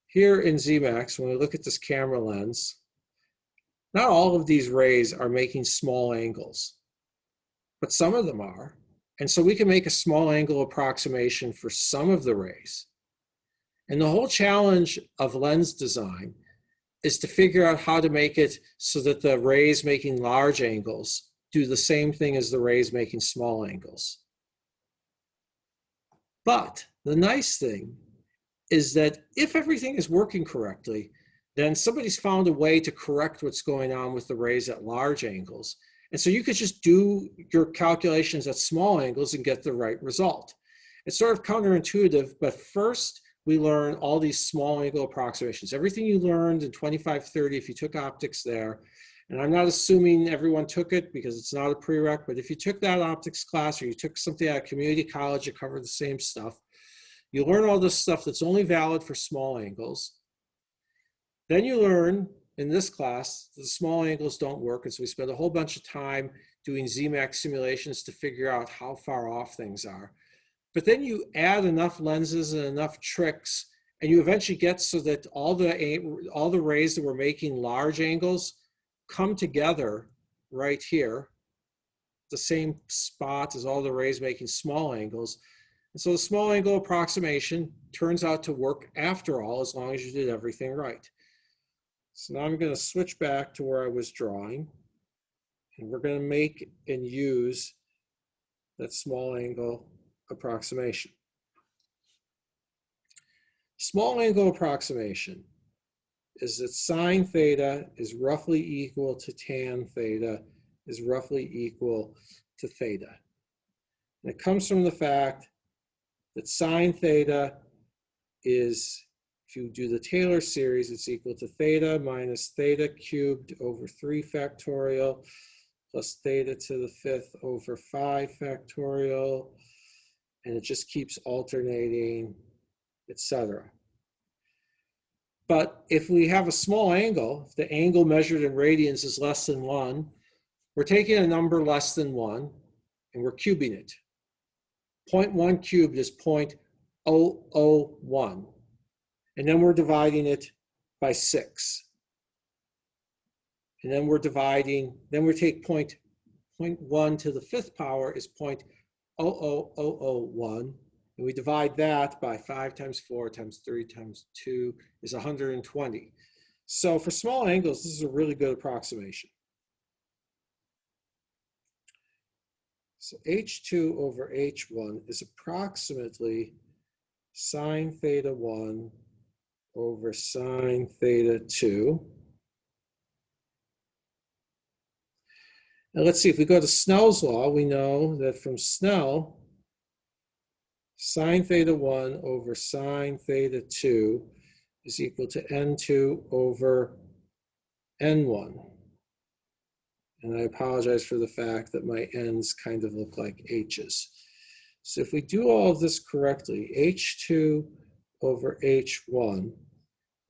here in Zemax, when we look at this camera lens, not all of these rays are making small angles, but some of them are. And so we can make a small angle approximation for some of the rays. And the whole challenge of lens design is to figure out how to make it so that the rays making large angles do the same thing as the rays making small angles. But the nice thing is that if everything is working correctly, then somebody's found a way to correct what's going on with the rays at large angles. And so you could just do your calculations at small angles and get the right result. It's sort of counterintuitive, but first we learn all these small angle approximations. Everything you learned in 2530, if you took optics there, and I'm not assuming everyone took it because it's not a prereq, but if you took that optics class or you took something at community college that covered the same stuff, you learn all this stuff that's only valid for small angles. Then you learn in this class that the small angles don't work, and so we spend a whole bunch of time doing Zemax simulations to figure out how far off things are. But then you add enough lenses and enough tricks, and you eventually get so that all the rays that were making large angles come together right here, the same spot as all the rays making small angles. And so the small angle approximation turns out to work after all, as long as you did everything right. So now I'm going to switch back to where I was drawing, and we're going to make and use that small angle approximation. Small angle approximation is that sine theta is roughly equal to tan theta is roughly equal to theta. And it comes from the fact that sine theta is, if you do the Taylor series, it's equal to theta minus theta cubed over 3 factorial plus theta to the 5th over 5 factorial. And it just keeps alternating, etc. But if we have a small angle, if the angle measured in radians is less than 1, we're taking a number less than 1 and we're cubing it. 0.1 cubed is 0.001. And then we're dividing it by 6. And then we're dividing, then we take 0.1 to the 5th power is 0.00001. And we divide that by 5 times 4 times 3 times 2 is 120. So for small angles, this is a really good approximation. So H2 over H1 is approximately sine theta 1 over sine theta 2. And let's see, if we go to Snell's law, we know that from Snell, sine theta 1 over sine theta 2 is equal to N2 over N1. And I apologize for the fact that my N's kind of look like H's. So if we do all of this correctly, H2 over H1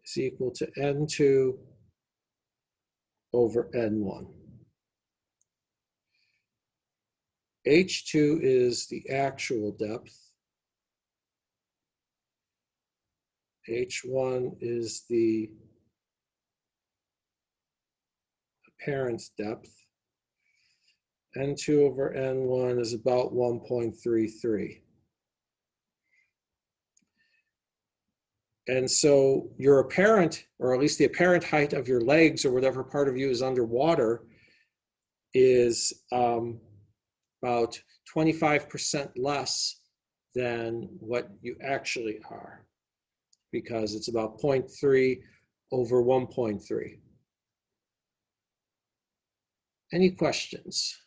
is equal to N2 over N1. H2 is the actual depth. H1 is the apparent depth. N2 over N1 is about 1.33. And so your apparent, or at least the apparent height of your legs or whatever part of you is underwater is about 25% less than what you actually are, because it's about 0.3 over 1.3. Any questions?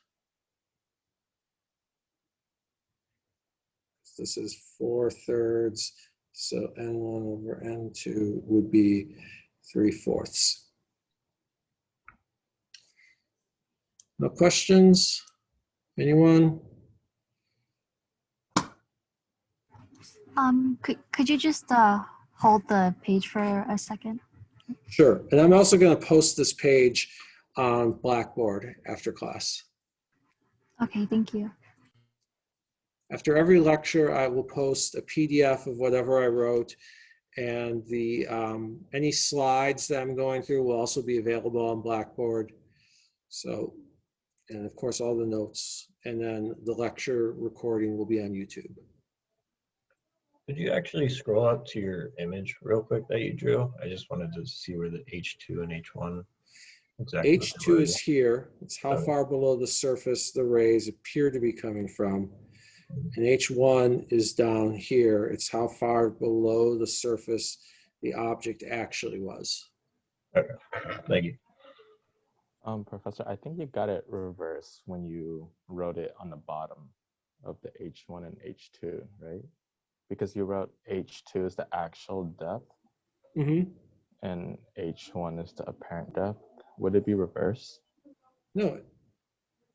This is 4/3, so N1 over N2 would be 3/4. No questions? Anyone? Could you just hold the page for a second? Sure. And I'm also going to post this page on Blackboard after class. Okay, thank you. After every lecture, I will post a PDF of whatever I wrote, and the any slides that I'm going through will also be available on Blackboard. So, and of course, all the notes, and then the lecture recording will be on YouTube. Could you actually scroll up to your image real quick that you drew? I just wanted to see where the H2 and H1 exactly. H2 is here. It's how Okay. far below the surface the rays appear to be coming from. And H1 is down here. It's how far below the surface the object actually was. Okay, thank you. Professor, I think you got it reversed when you wrote it on the bottom of the H1 and H2, right? Because you wrote H2 is the actual depth, and H1 is the apparent depth. Would it be reversed? No.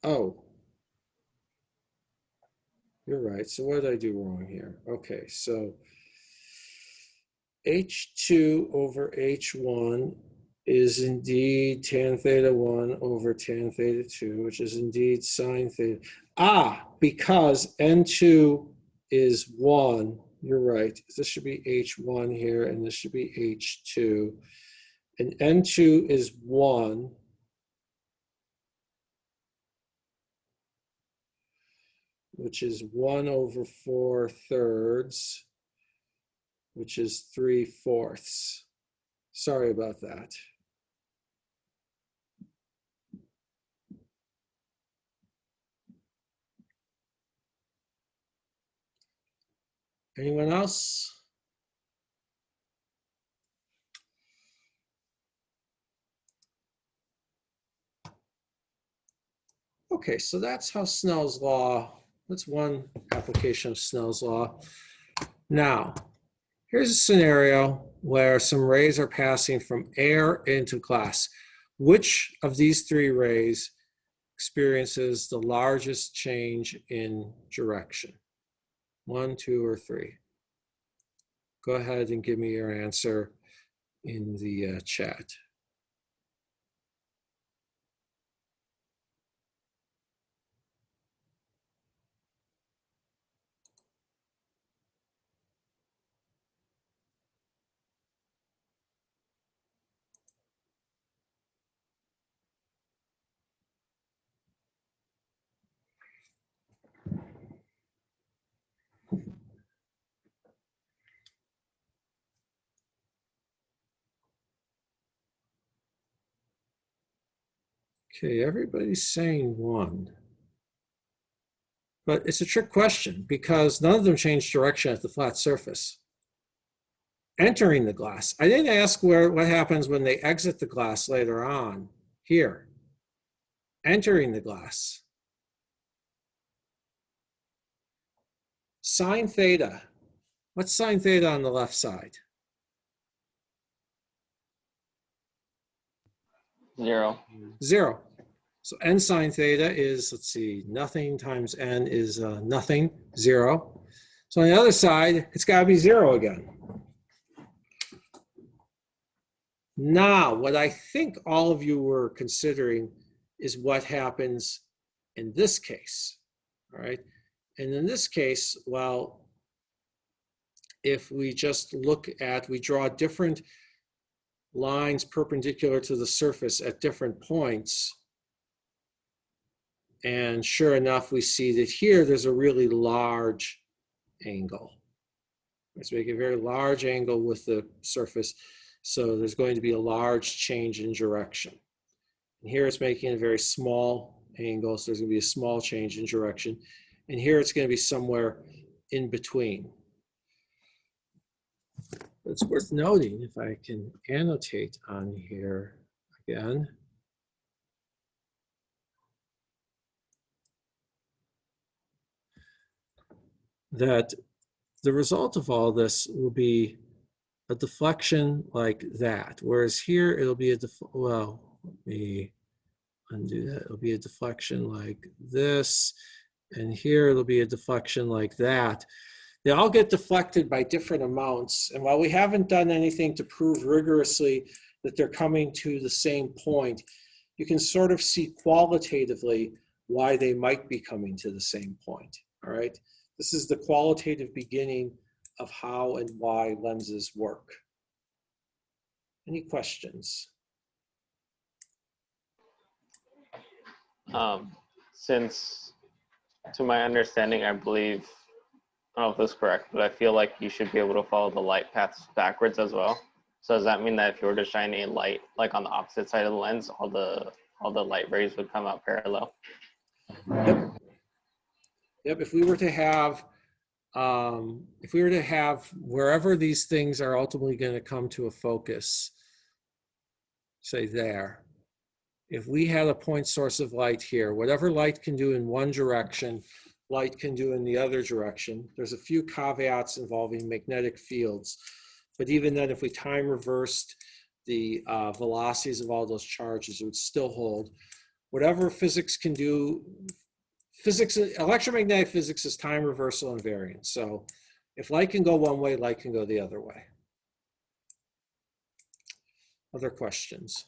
Oh. You're right. So what did I do wrong here? Okay, so H2 over H1 is indeed tan theta 1 over tan theta 2, which is indeed sine theta. Because N2 is 1, you're right. This should be H1 here, and this should be H2. And N2 is 1. which is 1/4, which is 3/4. Sorry about that. Anyone else? Okay, so that's how Snell's law, that's one application of Snell's law. Now, here's a scenario where some rays are passing from air into glass. Which of these three rays experiences the largest change in direction? 1, 2, or 3? Go ahead and give me your answer in the chat. Okay, everybody's saying 1. But it's a trick question because none of them change direction at the flat surface. Entering the glass. I didn't ask what happens when they exit the glass later on. Here. Entering the glass. Sine theta. What's sine theta on the left side? 0. 0. So n sine theta is, let's see, nothing times n is nothing, 0. So on the other side, it's got to be 0 again. Now, what I think all of you were considering is what happens in this case, all right? And in this case, well, if we just look at, we draw different lines perpendicular to the surface at different points, and sure enough, we see that here there's a really large angle. Let's make a very large angle with the surface. So there's going to be a large change in direction. And here it's making a very small angle, so there's going to be a small change in direction. And here it's going to be somewhere in between. It's worth noting, if I can annotate on here again, that the result of all this will be a deflection like that, whereas here it'll be well, let me undo that. It'll be a deflection like this, and here it'll be a deflection like that. They all get deflected by different amounts, and while we haven't done anything to prove rigorously that they're coming to the same point, you can sort of see qualitatively why they might be coming to the same point, all right? This is the qualitative beginning of how and why lenses work. Any questions? Since, to my understanding, I believe, I don't know if this is correct, but I feel like you should be able to follow the light paths backwards as well. So does that mean that if you were to shine a light like on the opposite side of the lens, all the light rays would come out parallel? Yep. Yep. If we were to have wherever these things are ultimately going to come to a focus, say there, if we had a point source of light here, whatever light can do in one direction, light can do in the other direction. There's a few caveats involving magnetic fields, but even then, if we time reversed the velocities of all those charges, it would still hold. Whatever physics can do, electromagnetic physics is time reversal invariant. So if light can go one way, light can go the other way. Other questions?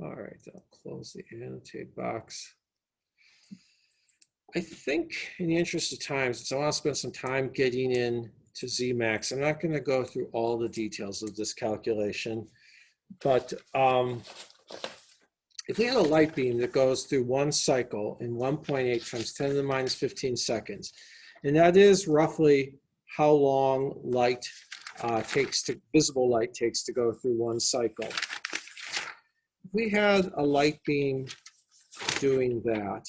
All right, I'll close the annotate box. I think in the interest of time, since I want to spend some time getting in to Zemax, I'm not going to go through all the details of this calculation. but if we had a light beam that goes through one cycle in 1.8 times 10 to the minus 15 seconds, and that is roughly how long light visible light takes to go through one cycle. If we had a light beam doing that,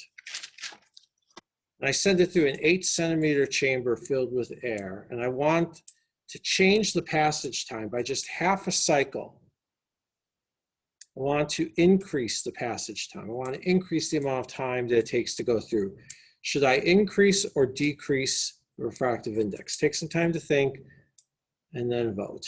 and I send it through an 8-centimeter chamber filled with air, and I want to change the passage time by just half a cycle. I want to increase the passage time. I want to increase the amount of time that it takes to go through. Should I increase or decrease the refractive index? Take some time to think and then vote.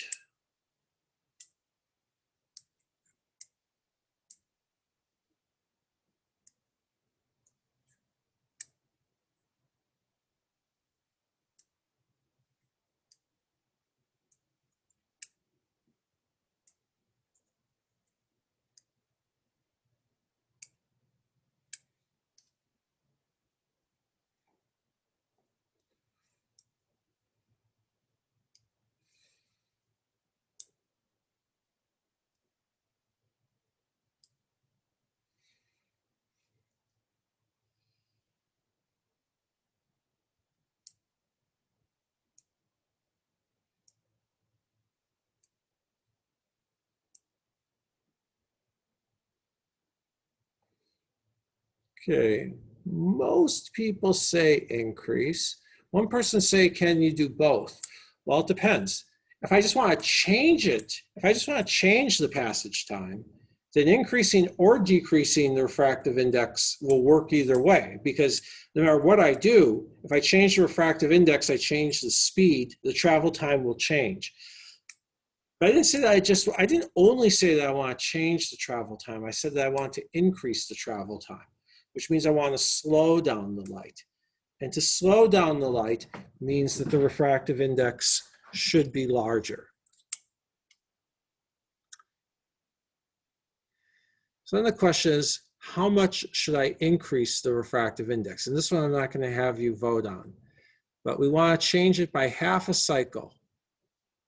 Okay, most people say increase. One person say, can you do both? Well, it depends. If I just want to change it, if I just want to change the passage time, then increasing or decreasing the refractive index will work either way, because no matter what I do, if I change the refractive index, I change the speed, the travel time will change. But I didn't say that I didn't only say that I want to change the travel time. I said that I want to increase the travel time, which means I want to slow down the light. And to slow down the light means that the refractive index should be larger. So then the question is, how much should I increase the refractive index? And this one I'm not going to have you vote on, but we want to change it by half a cycle.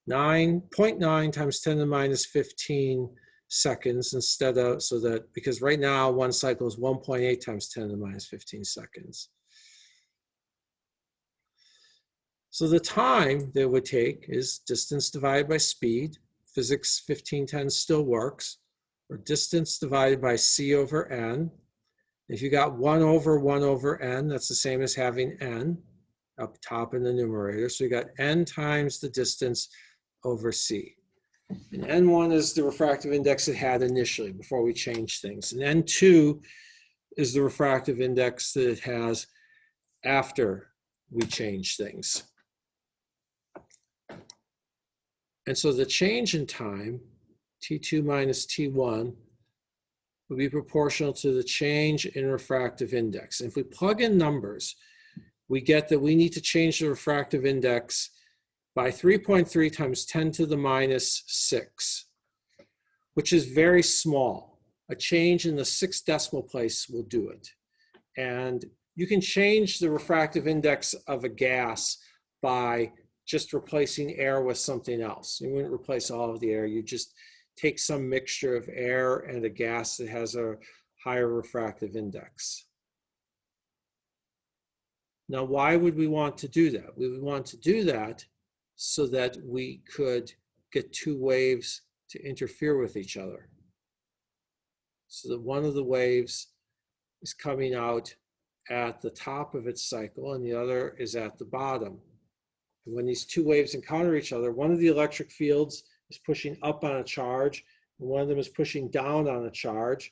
0.9 times 10 to the minus 15 seconds instead of, so that, because right now one cycle is 1.8 times 10 to the minus 15 seconds. So the time that it would take is distance divided by speed. Physics 1510 still works. Or distance divided by c over n. If you got 1 over n, that's the same as having n up top in the numerator. So you got n times the distance over c. And n1 is the refractive index it had initially before we changed things. And n2 is the refractive index that it has after we change things. And so the change in time, T2 minus T1, would be proportional to the change in refractive index. And if we plug in numbers, we get that we need to change the refractive index by 3.3 times 10 to the minus 6, which is very small. A change in the 6th decimal place will do it. And you can change the refractive index of a gas by just replacing air with something else. You wouldn't replace all of the air, you just take some mixture of air and a gas that has a higher refractive index. Now, why would we want to do that? We would want to do that so that we could get two waves to interfere with each other. So that one of the waves is coming out at the top of its cycle and the other is at the bottom. And when these two waves encounter each other, one of the electric fields is pushing up on a charge, and one of them is pushing down on a charge.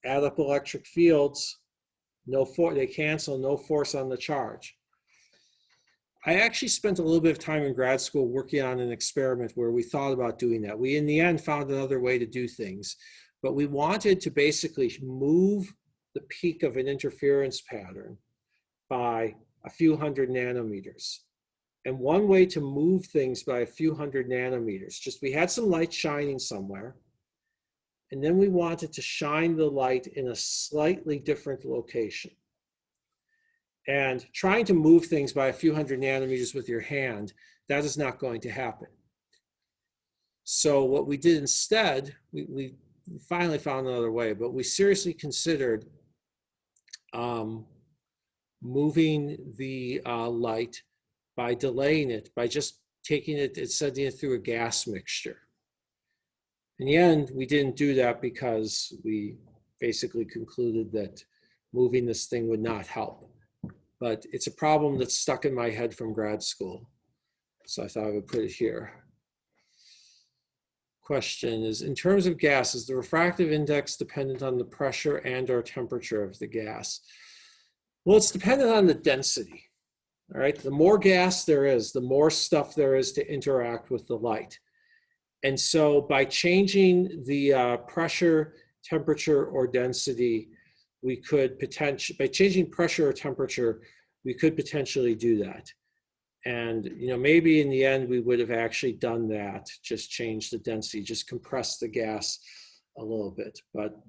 Add up electric fields, they cancel, no force on the charge. I actually spent a little bit of time in grad school working on an experiment where we thought about doing that. We, in the end, found another way to do things, but we wanted to basically move the peak of an interference pattern by a few hundred nanometers. And one way to move things by a few hundred nanometers, just we had some light shining somewhere, and then we wanted to shine the light in a slightly different location. And trying to move things by a few hundred nanometers with your hand, that is not going to happen. So what we did instead, we finally found another way, but we seriously considered moving the light by delaying it, by just taking it and sending it through a gas mixture. In the end, we didn't do that because we basically concluded that moving this thing would not help. But it's a problem that's stuck in my head from grad school. So I thought I would put it here. Question is, in terms of gas, is the refractive index dependent on the pressure and or temperature of the gas? Well, it's dependent on the density. All right, the more gas there is, the more stuff there is to interact with the light. And so by changing the pressure, temperature, or density, we could potentially, by changing pressure or temperature, we could potentially do that. And maybe in the end, we would have actually done that, just change the density, just compress the gas a little bit. But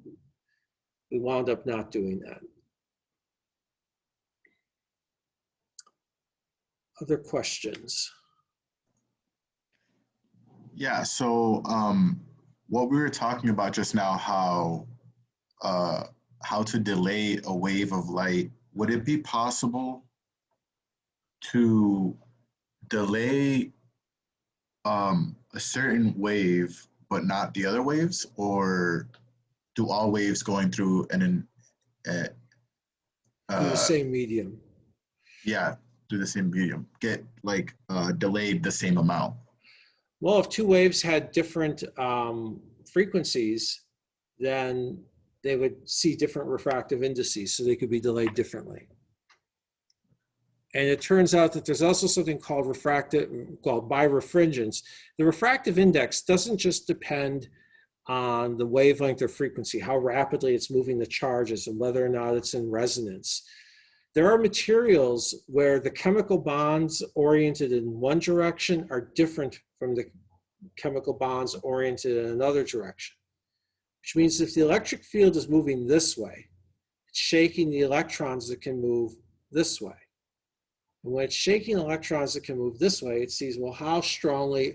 we wound up not doing that. Other questions? Yeah, so what we were talking about just now, how to delay a wave of light, would it be possible to delay a certain wave but not the other waves, or do all waves going through through the same medium? Yeah, through the same medium get delayed the same amount? Well, if two waves had different frequencies, then they would see different refractive indices, so they could be delayed differently. And it turns out that there's also something called birefringence. The refractive index doesn't just depend on the wavelength or frequency, how rapidly it's moving the charges and whether or not it's in resonance. There are materials where the chemical bonds oriented in one direction are different from the chemical bonds oriented in another direction, which means if the electric field is moving this way, it's shaking the electrons that can move this way. And when it's shaking electrons that can move this way, it sees, well, how strongly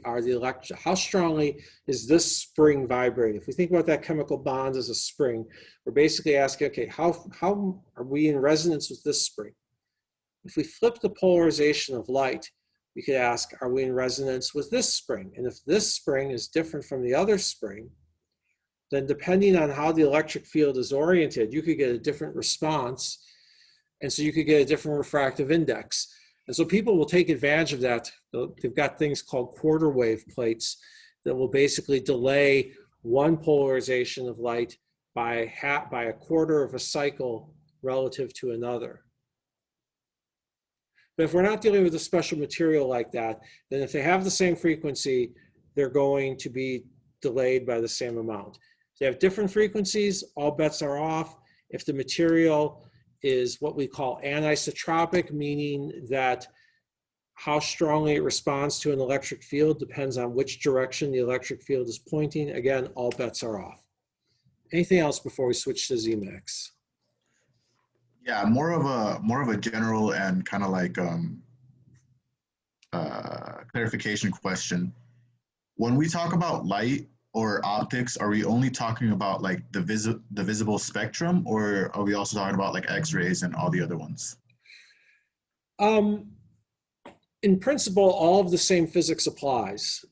is this spring vibrating? If we think about that chemical bond as a spring, we're basically asking, okay, how are we in resonance with this spring? If we flip the polarization of light, we could ask, are we in resonance with this spring? And if this spring is different from the other spring, then depending on how the electric field is oriented, you could get a different response. And so you could get a different refractive index. And so people will take advantage of that. They've got things called quarter wave plates that will basically delay one polarization of light by a quarter of a cycle relative to another. But if we're not dealing with a special material like that, then if they have the same frequency, they're going to be delayed by the same amount. If they have different frequencies, all bets are off. If the material is what we call anisotropic, meaning that how strongly it responds to an electric field depends on which direction the electric field is pointing. Again, all bets are off. Anything else before we switch to Zemax? Yeah, more of a general and kind of clarification question. When we talk about light or optics, are we only talking about the visible spectrum, or are we also talking about X-rays and all the other ones? In principle, all of the same physics applies.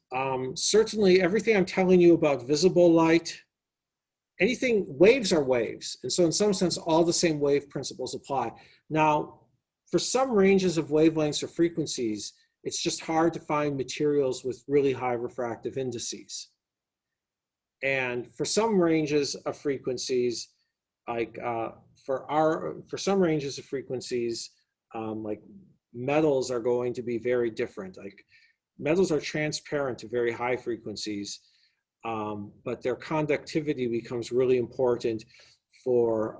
Certainly, everything I'm telling you about visible light, waves are waves. And so in some sense, all the same wave principles apply. Now, for some ranges of wavelengths or frequencies, it's just hard to find materials with really high refractive indices. And for some ranges of frequencies, for some ranges of frequencies, metals are going to be very different. Metals are transparent to very high frequencies, but their conductivity becomes really important for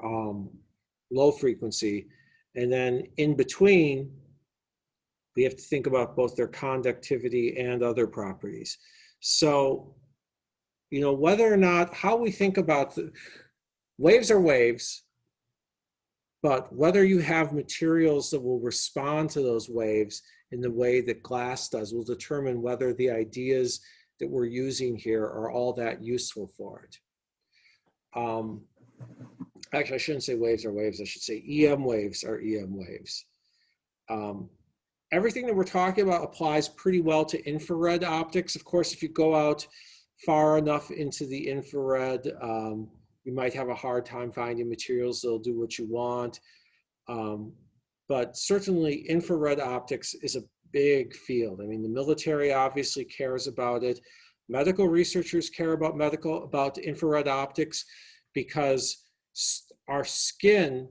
low frequency. And then in between, we have to think about both their conductivity and other properties. So, whether or not, how we think about waves are waves, but whether you have materials that will respond to those waves in the way that glass does will determine whether the ideas that we're using here are all that useful for it. Actually, I shouldn't say waves are waves. I should say EM waves are EM waves. Everything that we're talking about applies pretty well to infrared optics. Of course, if you go out far enough into the infrared, you might have a hard time finding materials that'll do what you want. But certainly infrared optics is a big field. I mean, the military obviously cares about it. Medical researchers care about infrared optics because our skin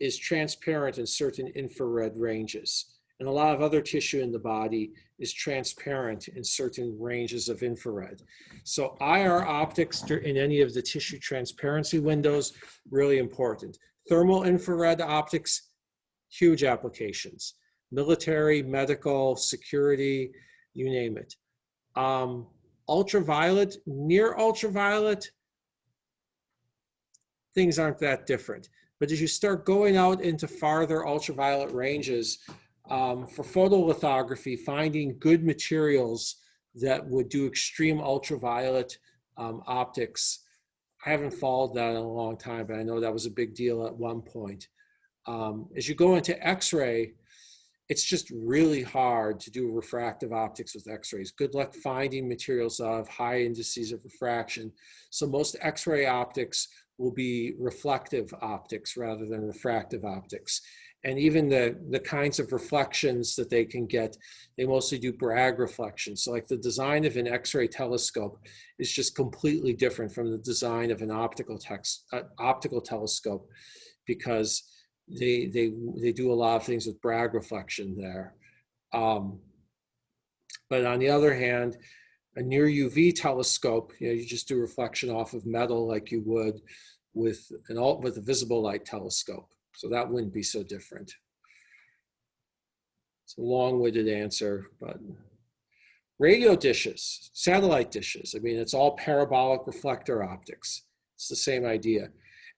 is transparent in certain infrared ranges. And a lot of other tissue in the body is transparent in certain ranges of infrared. So IR optics in any of the tissue transparency windows, really important. Thermal infrared optics, huge applications. Military, medical, security, you name it. Ultraviolet, near ultraviolet, things aren't that different. But as you start going out into farther ultraviolet ranges, for photolithography, finding good materials that would do extreme ultraviolet optics, I haven't followed that in a long time, but I know that was a big deal at one point. As you go into X-ray, it's just really hard to do refractive optics with X-rays. Good luck finding materials that have high indices of refraction. So most X-ray optics will be reflective optics rather than refractive optics. And even the kinds of reflections that they can get, they mostly do Bragg reflections. So like the design of an X-ray telescope is just completely different from the design of an optical telescope, because they do a lot of things with Bragg reflection there. But on the other hand, a near UV telescope, you just do reflection off of metal like you would with a visible light telescope. So that wouldn't be so different. It's a long-winded answer, but radio dishes, satellite dishes, I mean, it's all parabolic reflector optics. It's the same idea.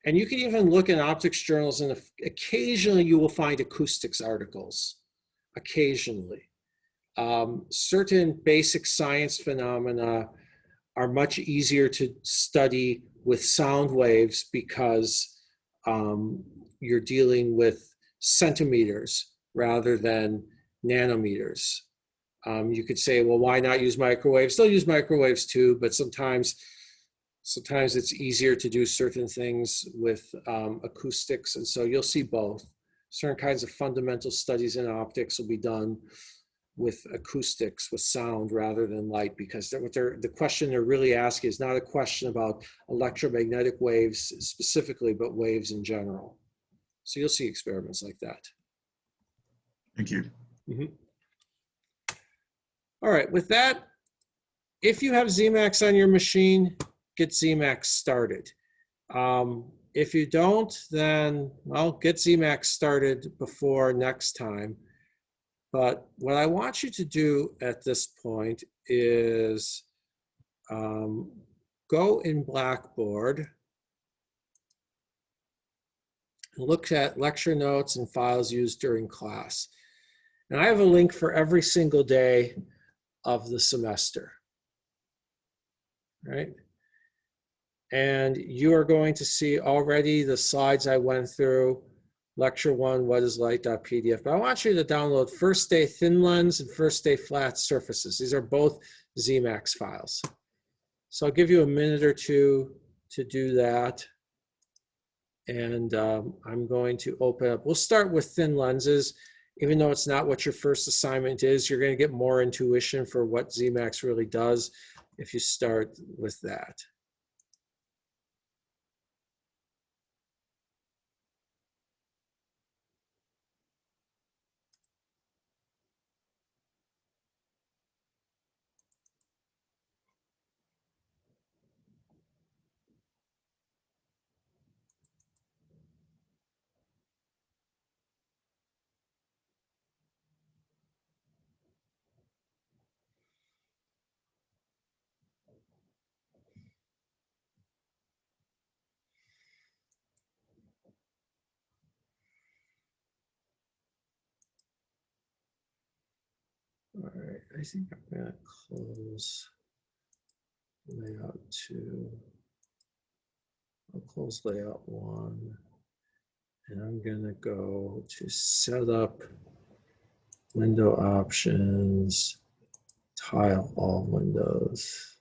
And you can even look in optics journals, and occasionally you will find acoustics articles, occasionally. Certain basic science phenomena are much easier to study with sound waves because you're dealing with centimeters rather than nanometers. You could say, well, why not use microwaves? They'll use microwaves too, but sometimes it's easier to do certain things with acoustics, and so you'll see both. Certain kinds of fundamental studies in optics will be done with acoustics, with sound rather than light, because the question they're really asking is not a question about electromagnetic waves specifically, but waves in general. So you'll see experiments like that. Thank you. Mm-hmm. All right, with that, if you have Zemax on your machine, get Zemax started. If you don't, then, well, get Zemax started before next time. But what I want you to do at this point is go in Blackboard and look at lecture notes and files used during class. And I have a link for every single day of the semester, right? And you are going to see already the slides I went through. Lecture 1, what is light.pdf. But I want you to download first day thin lens and first day flat surfaces. These are both Zemax files. So I'll give you a minute or two to do that. And I'm going to open up. We'll start with thin lenses. Even though it's not what your first assignment is, you're going to get more intuition for what Zemax really does if you start with that. All right, I think I'm going to close layout 2. I'll close layout 1. And I'm going to go to setup, window options, tile all windows.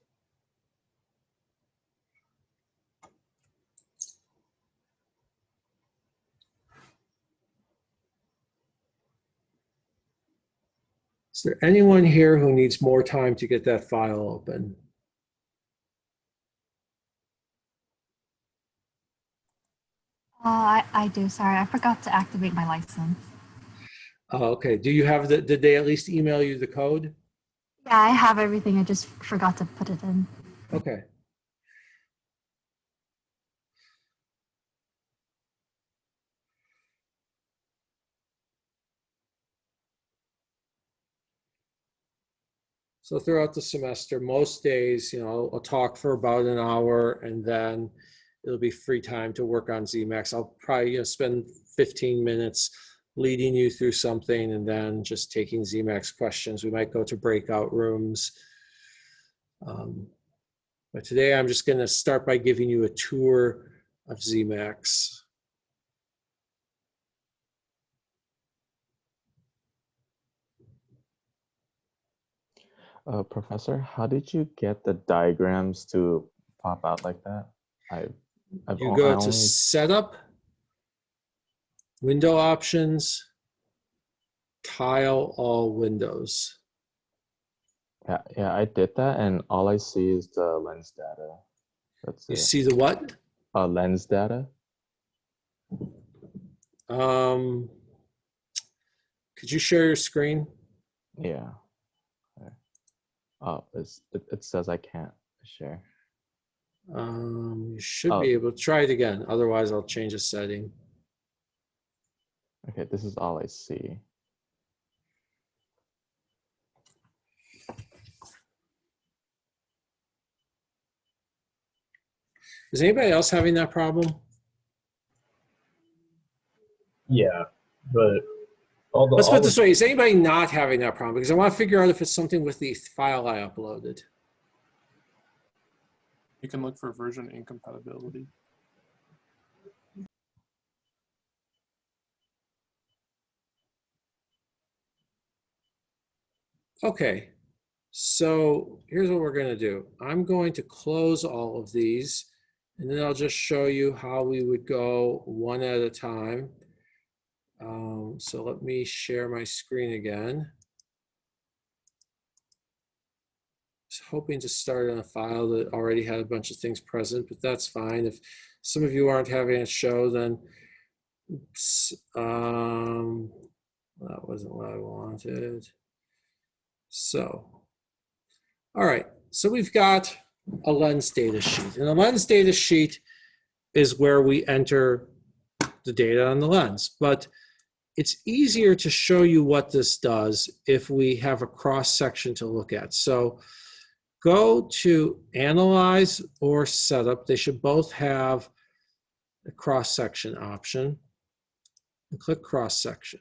Is there anyone here who needs more time to get that file open? I do. Sorry, I forgot to activate my license. Oh, okay. Do you have the, did they at least email you the code? Yeah, I have everything. I just forgot to put it in. Okay. So throughout the semester, most days, I'll talk for about an hour and then it'll be free time to work on Zemax. I'll probably spend 15 minutes leading you through something and then just taking Zemax questions. We might go to breakout rooms. But today I'm just going to start by giving you a tour of Zemax. Professor, how did you get the diagrams to pop out like that? You go to setup, window options, tile all windows. Yeah, I did that, and all I see is the lens data. That's You it. see the what? Lens data. Could you share your screen? Yeah. Okay. Oh, it says I can't share. You should be able to try it again. Otherwise, I'll change a setting. Okay, this is all I see. Is anybody else having that problem? Yeah, but Let's put it this way. Is anybody not having that problem? Because I want to figure out if it's something with the file I uploaded. You can look for version incompatibility. Okay, so here's what we're going to do. I'm going to close all of these, and then I'll just show you how we would go one at a time. So let me share my screen again. Just hoping to start on a file that already had a bunch of things present, but that's fine. If some of you aren't having it show, then oops, that wasn't what I wanted. So, all right, so we've got a lens data sheet, and a lens data sheet is where we enter the data on the lens, but it's easier to show you what this does if we have a cross section to look at. So go to Analyze or Setup. They should both have a cross section option, and click cross section.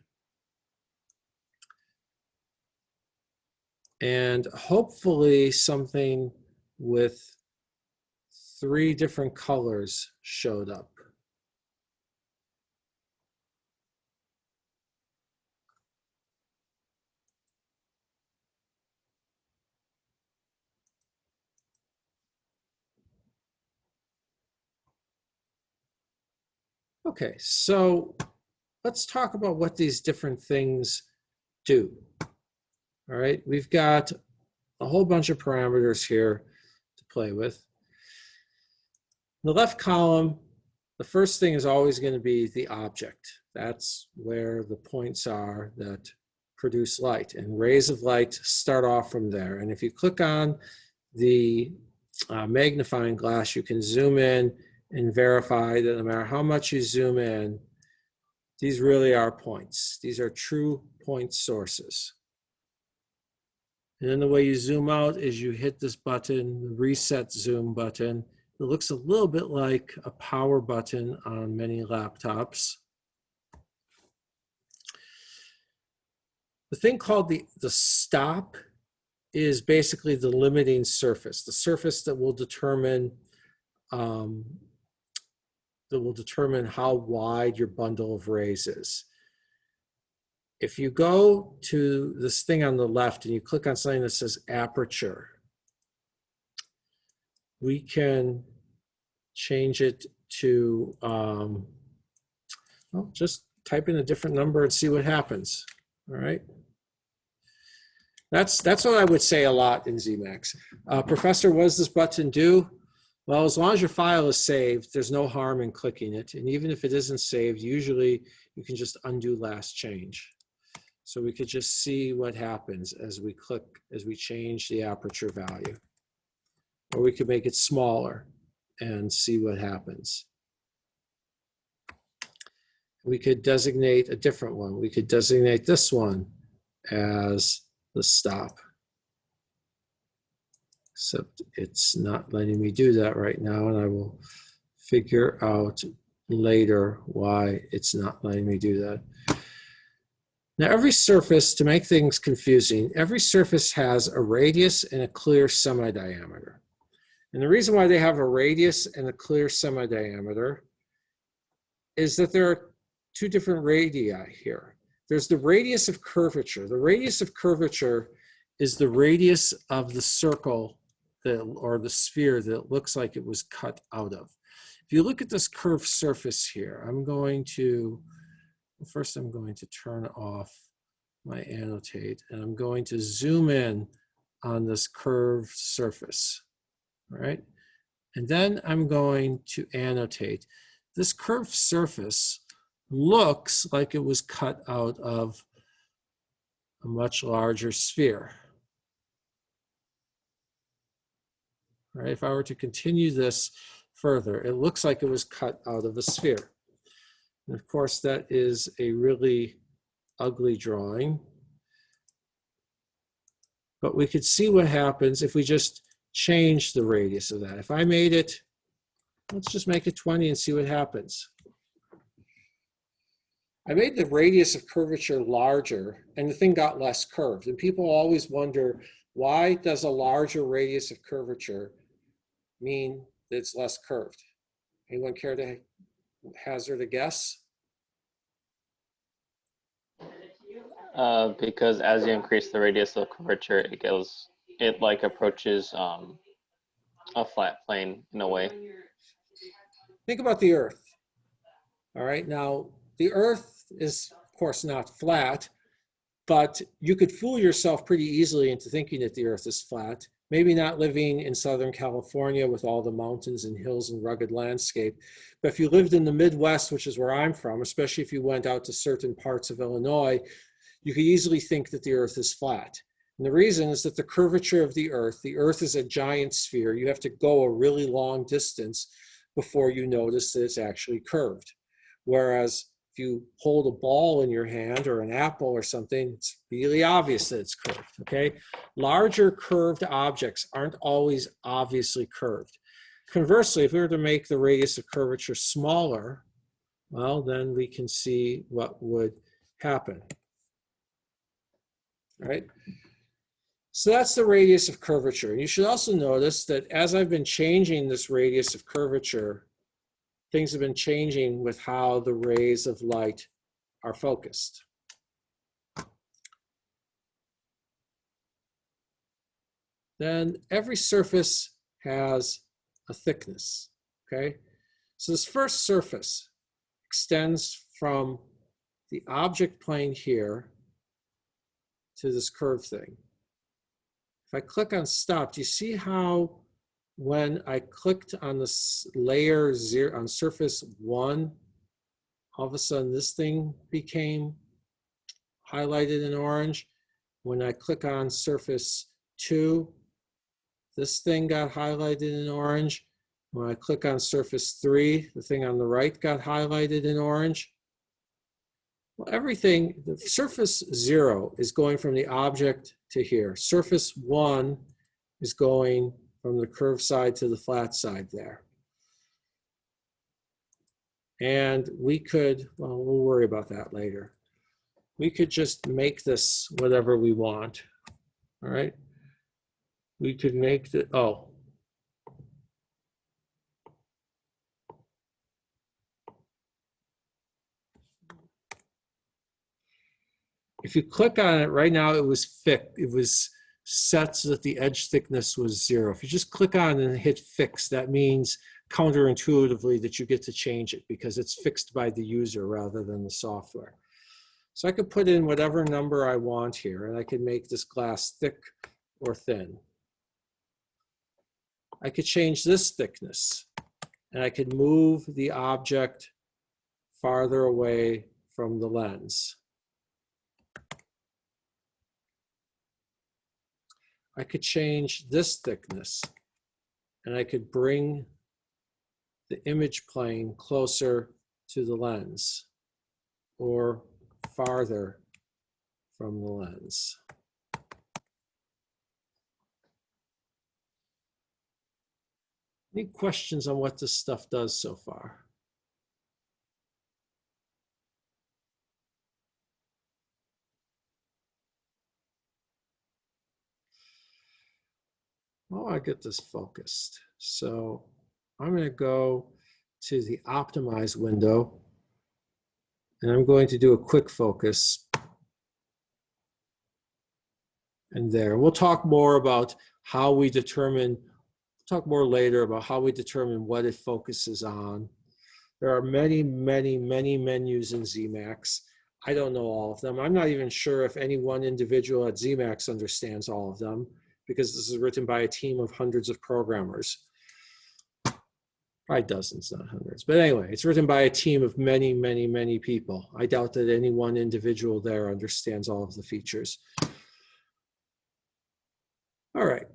And hopefully something with 3 different colors showed up. Okay, so let's talk about what these different things do. All right, we've got a whole bunch of parameters here to play with. In the left column, the first thing is always going to be the object. That's where the points are that produce light, and rays of light start off from there. And if you click on the magnifying glass, you can zoom in and verify that no matter how much you zoom in, these really are points. These are true point sources. And then the way you zoom out is you hit this button, the reset zoom button. It looks a little bit like a power button on many laptops. The thing called the stop is basically the limiting surface, the surface that will determine how wide your bundle of rays is. If you go to this thing on the left and you click on something that says aperture, we can change it to, well, just type in a different number and see what happens, all right? That's what I would say a lot in Zemax. Professor, what does this button do? Well, as long as your file is saved, there's no harm in clicking it. And even if it isn't saved, usually you can just undo last change. So we could just see what happens as we click, as we change the aperture value. Or we could make it smaller and see what happens. We could designate a different one. We could designate this one as the stop. Except it's not letting me do that right now, and I will figure out later why it's not letting me do that. Now, every surface, to make things confusing, every surface has a radius and a clear semi-diameter. And the reason why they have a radius and a clear semi-diameter is that there are two different radii here. There's the radius of curvature. The radius of curvature is the radius of the circle that, or the sphere that it looks like it was cut out of. If you look at this curved surface here, I'm going to turn off my annotate, and I'm going to zoom in on this curved surface, all right? And then I'm going to annotate. This curved surface looks like it was cut out of a much larger sphere. All right, if I were to continue this further, it looks like it was cut out of a sphere. And of course, that is a really ugly drawing. But we could see what happens if we just change the radius of that. If I made it, let's just make it 20 and see what happens. I made the radius of curvature larger, and the thing got less curved. And people always wonder, why does a larger radius of curvature mean that it's less curved? Anyone care to hazard a guess? Because as you increase the radius of curvature, it like approaches a flat plane in a way. Think about the Earth. All right, now the Earth is, of course, not flat, but you could fool yourself pretty easily into thinking that the Earth is flat. Maybe not living in Southern California with all the mountains and hills and rugged landscape, but if you lived in the Midwest, which is where I'm from, especially if you went out to certain parts of Illinois, you could easily think that the Earth is flat. And the reason is that the curvature of the Earth is a giant sphere. You have to go a really long distance before you notice that it's actually curved. Whereas if you hold a ball in your hand or an apple or something, it's really obvious that it's curved, okay? Larger curved objects aren't always obviously curved. Conversely, if we were to make the radius of curvature smaller, well, then we can see what would happen. All right? So that's the radius of curvature. And you should also notice that as I've been changing this radius of curvature, things have been changing with how the rays of light are focused. Then every surface has a thickness, okay? So this first surface extends from the object plane here to this curved thing. If I click on stop, do you see how when I clicked on this layer 0 on surface 1, all of a sudden this thing became highlighted in orange? When I click on surface 2, this thing got highlighted in orange. When I click on surface 3, the thing on the right got highlighted in orange. Well, everything, the surface 0 is going from the object to here. Surface 1 is going from the curved side to the flat side there. And we could, well, we'll worry about that later. We could just make this whatever we want, all right? we could make the, oh. If you click on it right now, it was fixed. It was set so that the edge thickness was 0. If you just click on it and hit fix, that means counterintuitively that you get to change it because it's fixed by the user rather than the software. So I could put in whatever number I want here, and I could make this glass thick or thin. I could change this thickness, and I could move the object farther away from the lens. I could change this thickness, and I could bring the image plane closer to the lens or farther from the lens. Any questions on what this stuff does so far? Oh, I get this focused. So I'm going to go to the optimize window, and I'm going to do a quick focus. And there, we'll talk more about how we determine, talk more later about how we determine what it focuses on. There are many, many, many menus in Zemax. I don't know all of them. I'm not even sure if any one individual at Zemax understands all of them, because this is written by a team of hundreds of programmers. Probably dozens, not hundreds. But anyway, it's written by a team of many, many, many people. I doubt that any one individual there understands all of the features. All right,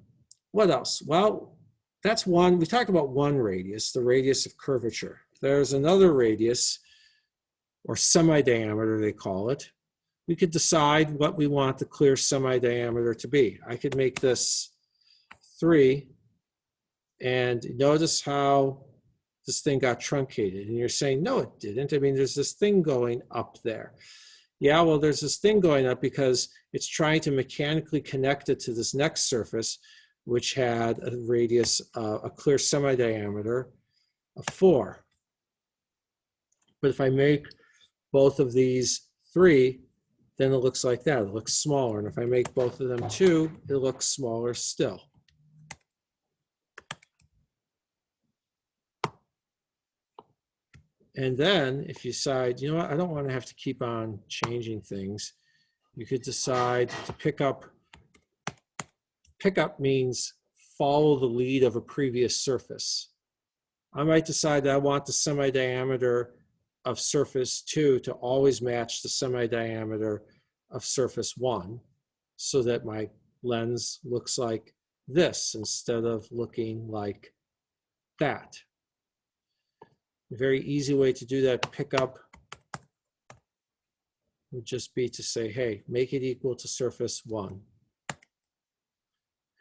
what else? Well, that's one. We talked about one radius, the radius of curvature. There's another radius, or semi-diameter they call it. We could decide what we want the clear semi-diameter to be. I could make this 3, and notice how this thing got truncated. And you're saying, no, it didn't. I mean, there's this thing going up there. Yeah, well, there's this thing going up because it's trying to mechanically connect it to this next surface, which had a radius, a clear semi-diameter of 4. But if I make both of these 3, then it looks like that. It looks smaller. And if I make both of them 2, it looks smaller still. And then if you decide, you know what, I don't want to have to keep on changing things, you could decide to pick up. Pick up means follow the lead of a previous surface. I might decide that I want the semi-diameter of surface 2 to always match the semi-diameter of surface 1, so that my lens looks like this instead of looking like that. A very easy way to do that pickup would just be to say, hey, make it equal to surface 1.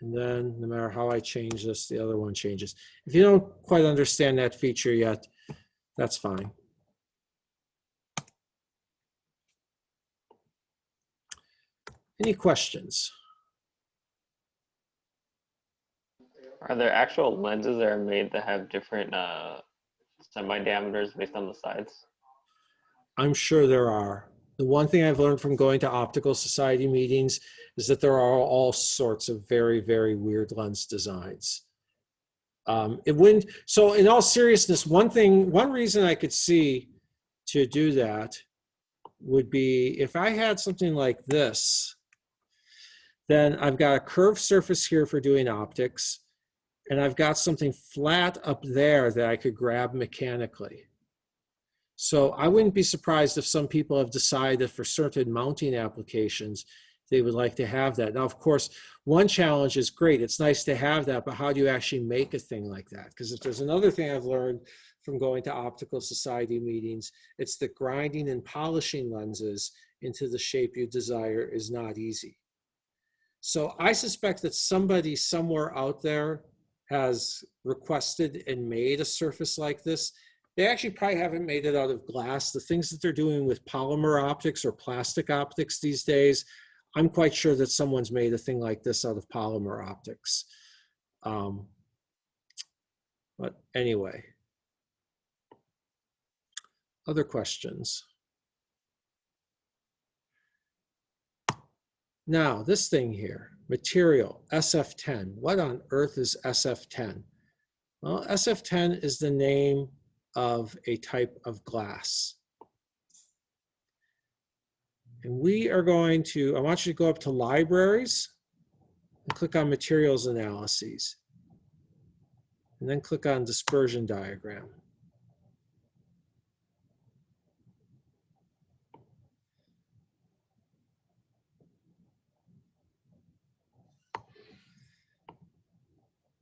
And then no matter how I change this, the other one changes. If you don't quite understand that feature yet, that's fine. Any questions? Are there actual lenses that are made that have different semi-diameters based on the sides? I'm sure there are. The one thing I've learned from going to optical society meetings is that there are all sorts of very, very weird lens designs. So in all seriousness, one reason I could see to do that would be if I had something like this, then I've got a curved surface here for doing optics, and I've got something flat up there that I could grab mechanically. So I wouldn't be surprised if some people have decided for certain mounting applications, they would like to have that. Now, of course, one challenge is great. It's nice to have that, but how do you actually make a thing like that? Because if there's another thing I've learned from going to optical society meetings, it's that grinding and polishing lenses into the shape you desire is not easy. So I suspect that somebody somewhere out there has requested and made a surface like this. They actually probably haven't made it out of glass. The things that they're doing with polymer optics or plastic optics these days, I'm quite sure that someone's made a thing like this out of polymer optics. But anyway, other questions? Now, this thing here, material, SF10. What on earth is SF10? Well, SF10 is the name of a type of glass. And we are going to, I want you to go up to libraries and click on materials analyses. And then click on dispersion diagram.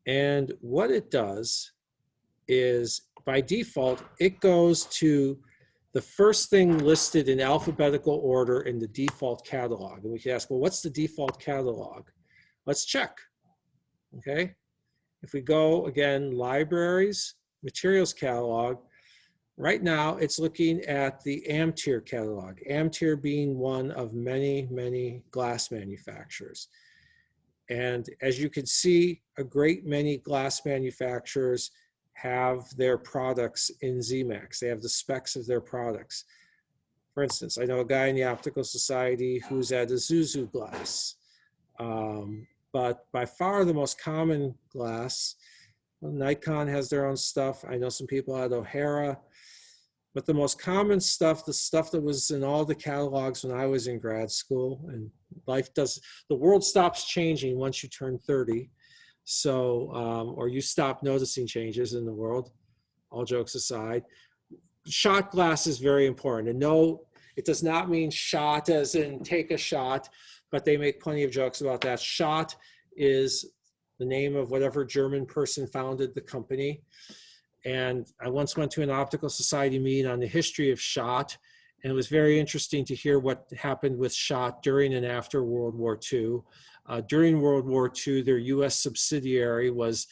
And what it does is, by default, it goes to the first thing listed in alphabetical order in the default catalog. And we can ask, well, what's the default catalog? Let's check, okay? If we go, again, libraries, materials catalog, right now it's looking at the Amtier catalog, Amtier being one of many, many glass manufacturers. And as you can see, a great many glass manufacturers have their products in Zemax. They have the specs of their products. For instance, I know a guy in the Optical Society who's at Isuzu glass. But by far the most common glass, well, Nikon has their own stuff. I know some people at O'Hara. But the most common stuff, the stuff that was in all the catalogs when I was in grad school, and the world stops changing once you turn 30. So, or you stop noticing changes in the world, all jokes aside. Shot glass is very important. And no, it does not mean shot as in take a shot, but they make plenty of jokes about that. Shot is the name of whatever German person founded the company. And I once went to an Optical Society meeting on the history of shot, and it was very interesting to hear what happened with shot during and after World War II. During World War II, their US subsidiary was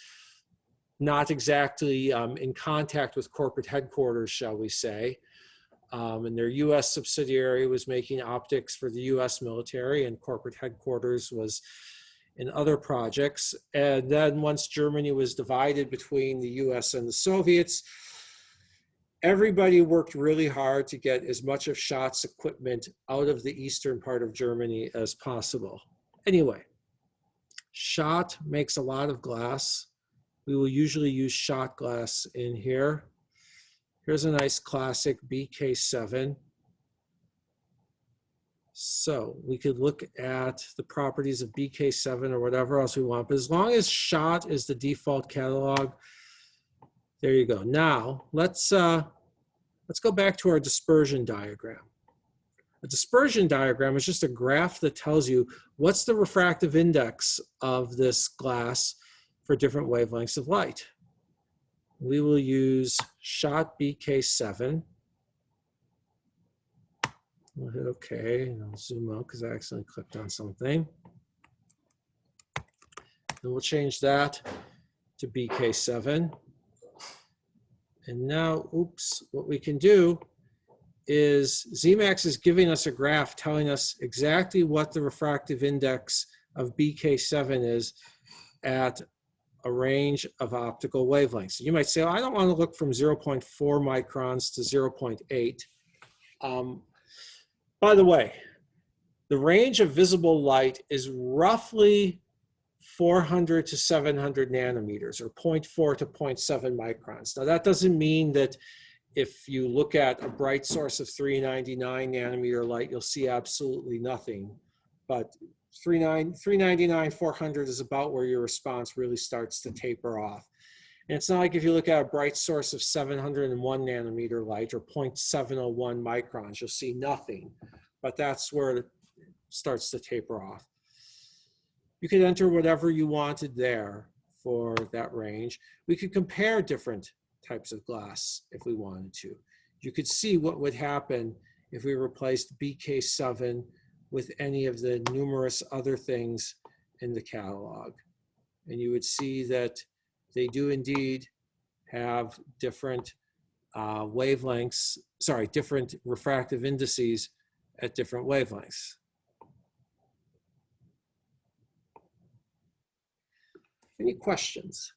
not exactly in contact with corporate headquarters, shall we say. And their US subsidiary was making optics for the US military, and corporate headquarters was in other projects. And then once Germany was divided between the US and the Soviets, everybody worked really hard to get as much of Schot's equipment out of the eastern part of Germany as possible. Anyway, Schott makes a lot of glass. We will usually use shot glass in here. Here's a nice classic BK7. So we could look at the properties of BK7 or whatever else we want, but as long as shot is the default catalog, there you go. Now let's go back to our dispersion diagram. A dispersion diagram is just a graph that tells you what's the refractive index of this glass for different wavelengths of light. We will use shot BK7. We'll hit OK, and I'll zoom out because I accidentally clicked on something. And we'll change that to BK7. And now, oops, what we can do is Zemax is giving us a graph telling us exactly what the refractive index of BK7 is at a range of optical wavelengths. You might say, oh, I don't want to look from 0.4 microns to 0.8. By the way, the range of visible light is roughly 400 to 700 nanometers, or 0.4 to 0.7 microns. Now that doesn't mean that if you look at a bright source of 399 nanometer light, you'll see absolutely nothing. But 399, 400 is about where your response really starts to taper off. And it's not like if you look at a bright source of 701 nanometer light or 0.701 microns, you'll see nothing. But that's where it starts to taper off. You could enter whatever you wanted there for that range. We could compare different types of glass if we wanted to. You could see what would happen if we replaced BK7 with any of the numerous other things in the catalog. And you would see that they do indeed have different wavelengths, sorry, different refractive indices at different wavelengths. Any questions?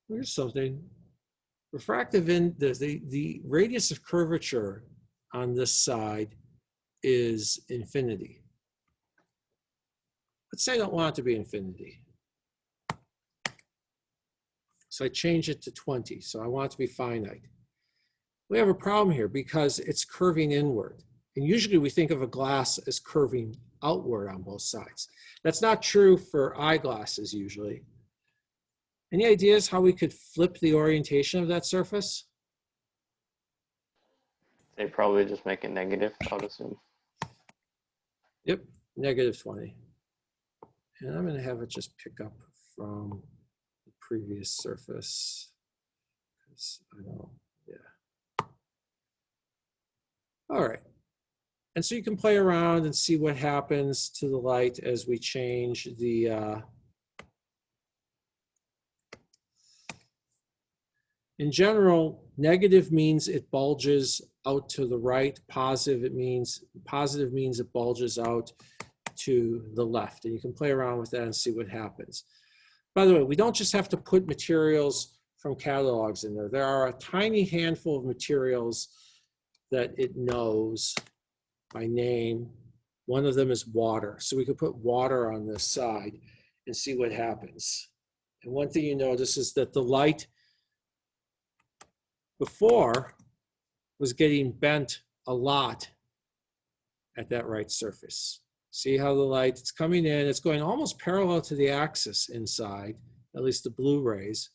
Here's something. The radius of curvature on this side is infinity. Let's say I don't want it to be infinity. So I change it to 20. So I want it to be finite. We have a problem here because it's curving inward. And usually we think of a glass as curving outward on both sides. That's not true for eyeglasses usually. Any ideas how we could flip the orientation of that surface? They probably just make it negative, I would assume. Yep, negative 20. And I'm going to have it just pick up from the previous surface. Because I don't, yeah. All right. And so you can play around and see what happens to the light as we change the, in general, negative means it bulges out to the right. Positive means it bulges out to the left. And you can play around with that and see what happens. By the way, we don't just have to put materials from catalogs in there. There are a tiny handful of materials that it knows by name. One of them is water. So we could put water on this side and see what happens. And one thing you notice is that the light before was getting bent a lot at that right surface. See how the light, it's coming in, it's going almost parallel to the axis inside, at least the blue rays,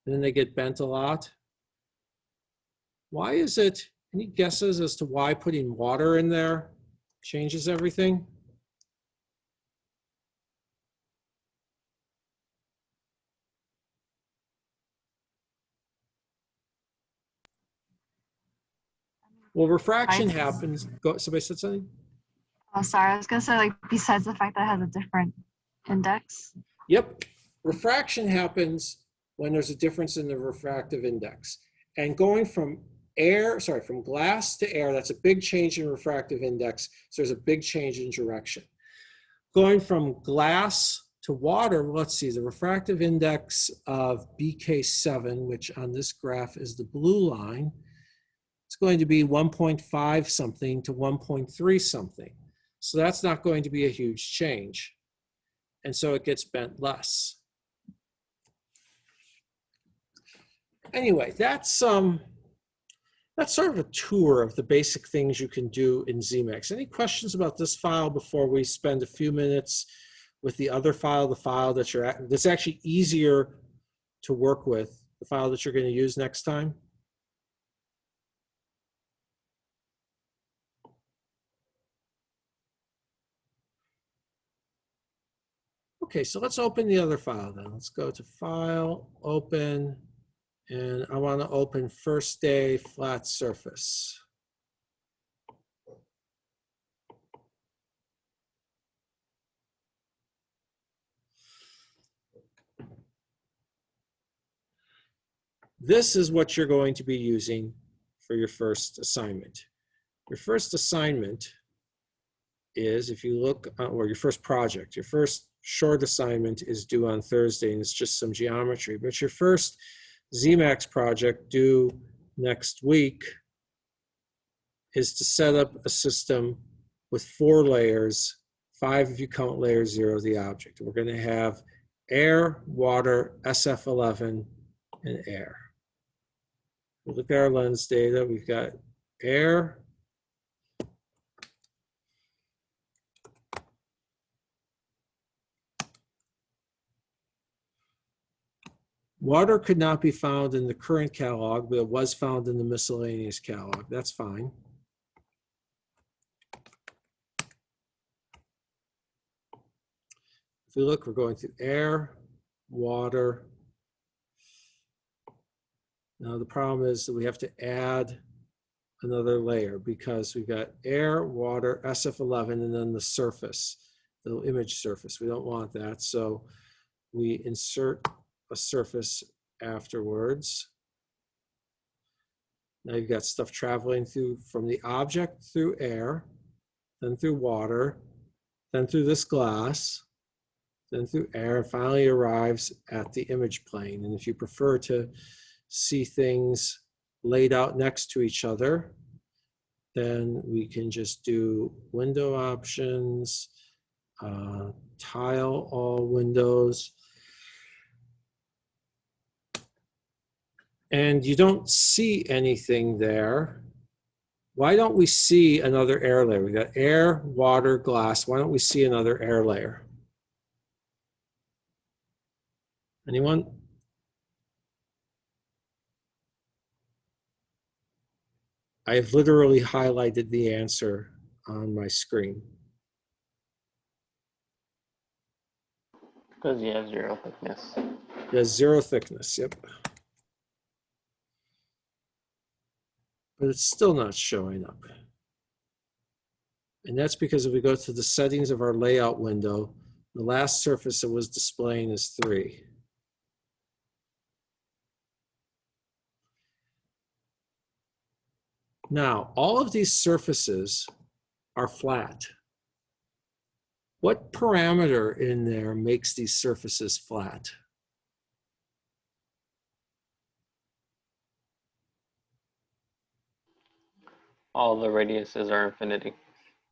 and then they get bent a lot. Why is it, any guesses as to why putting water in there changes everything? Well, refraction happens. Go, somebody said something? Oh, sorry. I was gonna say, like, besides the fact that it has a different index. Yep. Refraction happens when there's a difference in the refractive index. And going from from glass to air, that's a big change in refractive index. So there's a big change in direction. Going from glass to water, let's see, the refractive index of BK7, which on this graph is the blue line, it's going to be 1.5 something to 1.3 something. So that's not going to be a huge change. And so it gets bent less. Anyway, that's sort of a tour of the basic things you can do in Zemax. Any questions about this file before we spend a few minutes with the other file, the file that that's actually easier to work with, the file that you're going to use next time? Okay, so let's open the other file then. Let's go to File, Open, and I want to open First Day Flat Surface. This is what you're going to be using for your first assignment. Your first assignment is, if you look, or your first project, your first short assignment is due on Thursday, and it's just some geometry. But your first Zemax project due next week is to set up a system with 4 layers, 5 if you count layer 0 of the object. We're going to have air, water, SF11, and air. We look at our lens data. We've got air, water could not be found in the current catalog, but it was found in the miscellaneous catalog. That's fine. If we look, we're going through air, water. Now the problem is that we have to add another layer because we've got air, water, SF11, and then the surface, the image surface. We don't want that, so we insert a surface afterwards. Now you've got stuff traveling through from the object through air, then through water, then through this glass, then through air, and finally arrives at the image plane. And if you prefer to see things laid out next to each other, then we can just do window options, tile all windows. And you don't see anything there. Why don't we see another air layer? We got air, water, glass. Why don't we see another air layer? Anyone? I have literally highlighted the answer on my screen. Because you have 0 thickness. There's 0 thickness, yep. But it's still not showing up. And that's because if we go to the settings of our layout window, the last surface it was displaying is 3. Now, all of these surfaces are flat. What parameter in there makes these surfaces flat? All the radiuses are infinity.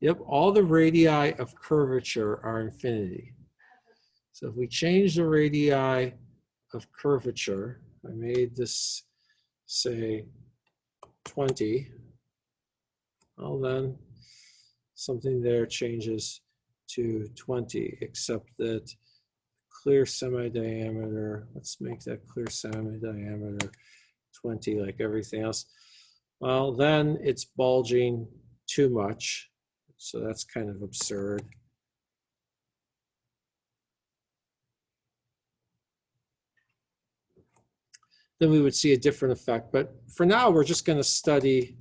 Yep, all the radii of curvature are infinity. So if we change the radii of curvature, I made this, say, 20, well then something there changes to 20, except that clear semi-diameter, let's make that clear semi-diameter 20 like everything else. Well, then it's bulging too much. So that's kind of absurd. Then we would see a different effect. But for now, we're just going to study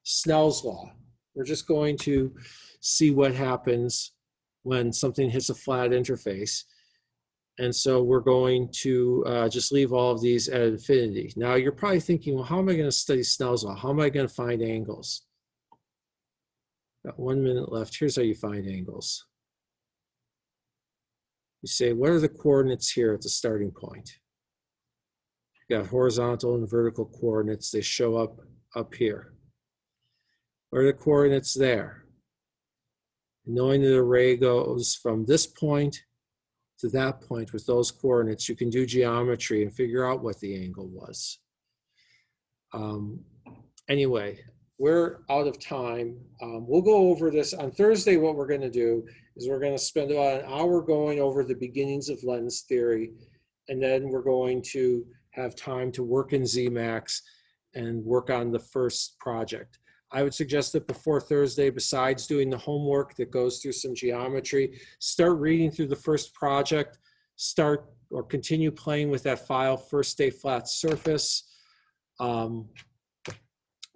Snell's law. We're just going to see what happens when something hits a flat interface. And so we're going to just leave all of these at infinity. Now you're probably thinking, well, how am I going to study Snell's law? How am I going to find angles? Got 1 minute left. Here's how you find angles. You say, what are the coordinates here at the starting point? You got horizontal and vertical coordinates. They show up here. What are the coordinates there? Knowing that the ray goes from this point to that point with those coordinates, you can do geometry and figure out what the angle was. Anyway, we're out of time. We'll go over this on Thursday. What we're going to do is we're going to spend about an hour going over the beginnings of lens theory, and then we're going to have time to work in Zemax and work on the first project. I would suggest that before Thursday, besides doing the homework that goes through some geometry, start reading through the first project, start or continue playing with that file, First Day Flat Surface.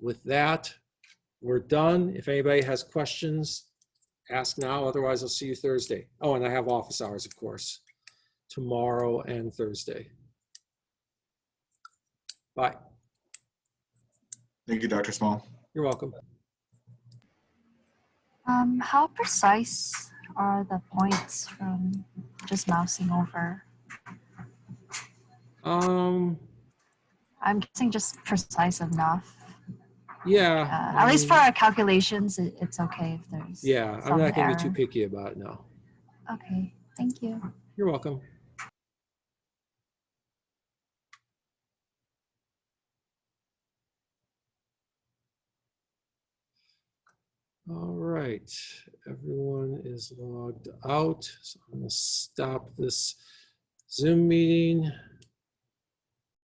With that, we're done. If anybody has questions, ask now. Otherwise, I'll see you Thursday. Oh, and I have office hours, of course, tomorrow and Thursday. Bye. Thank you, Dr. Small. You're welcome. How precise are the points from just mousing over? Um, I'm guessing just precise enough. yeah. At least for our calculations, it's okay if there's Yeah, I'm not going to be too picky about it now. Okay, thank you. You're welcome. All right, everyone is logged out. So I'm going to stop this Zoom meeting.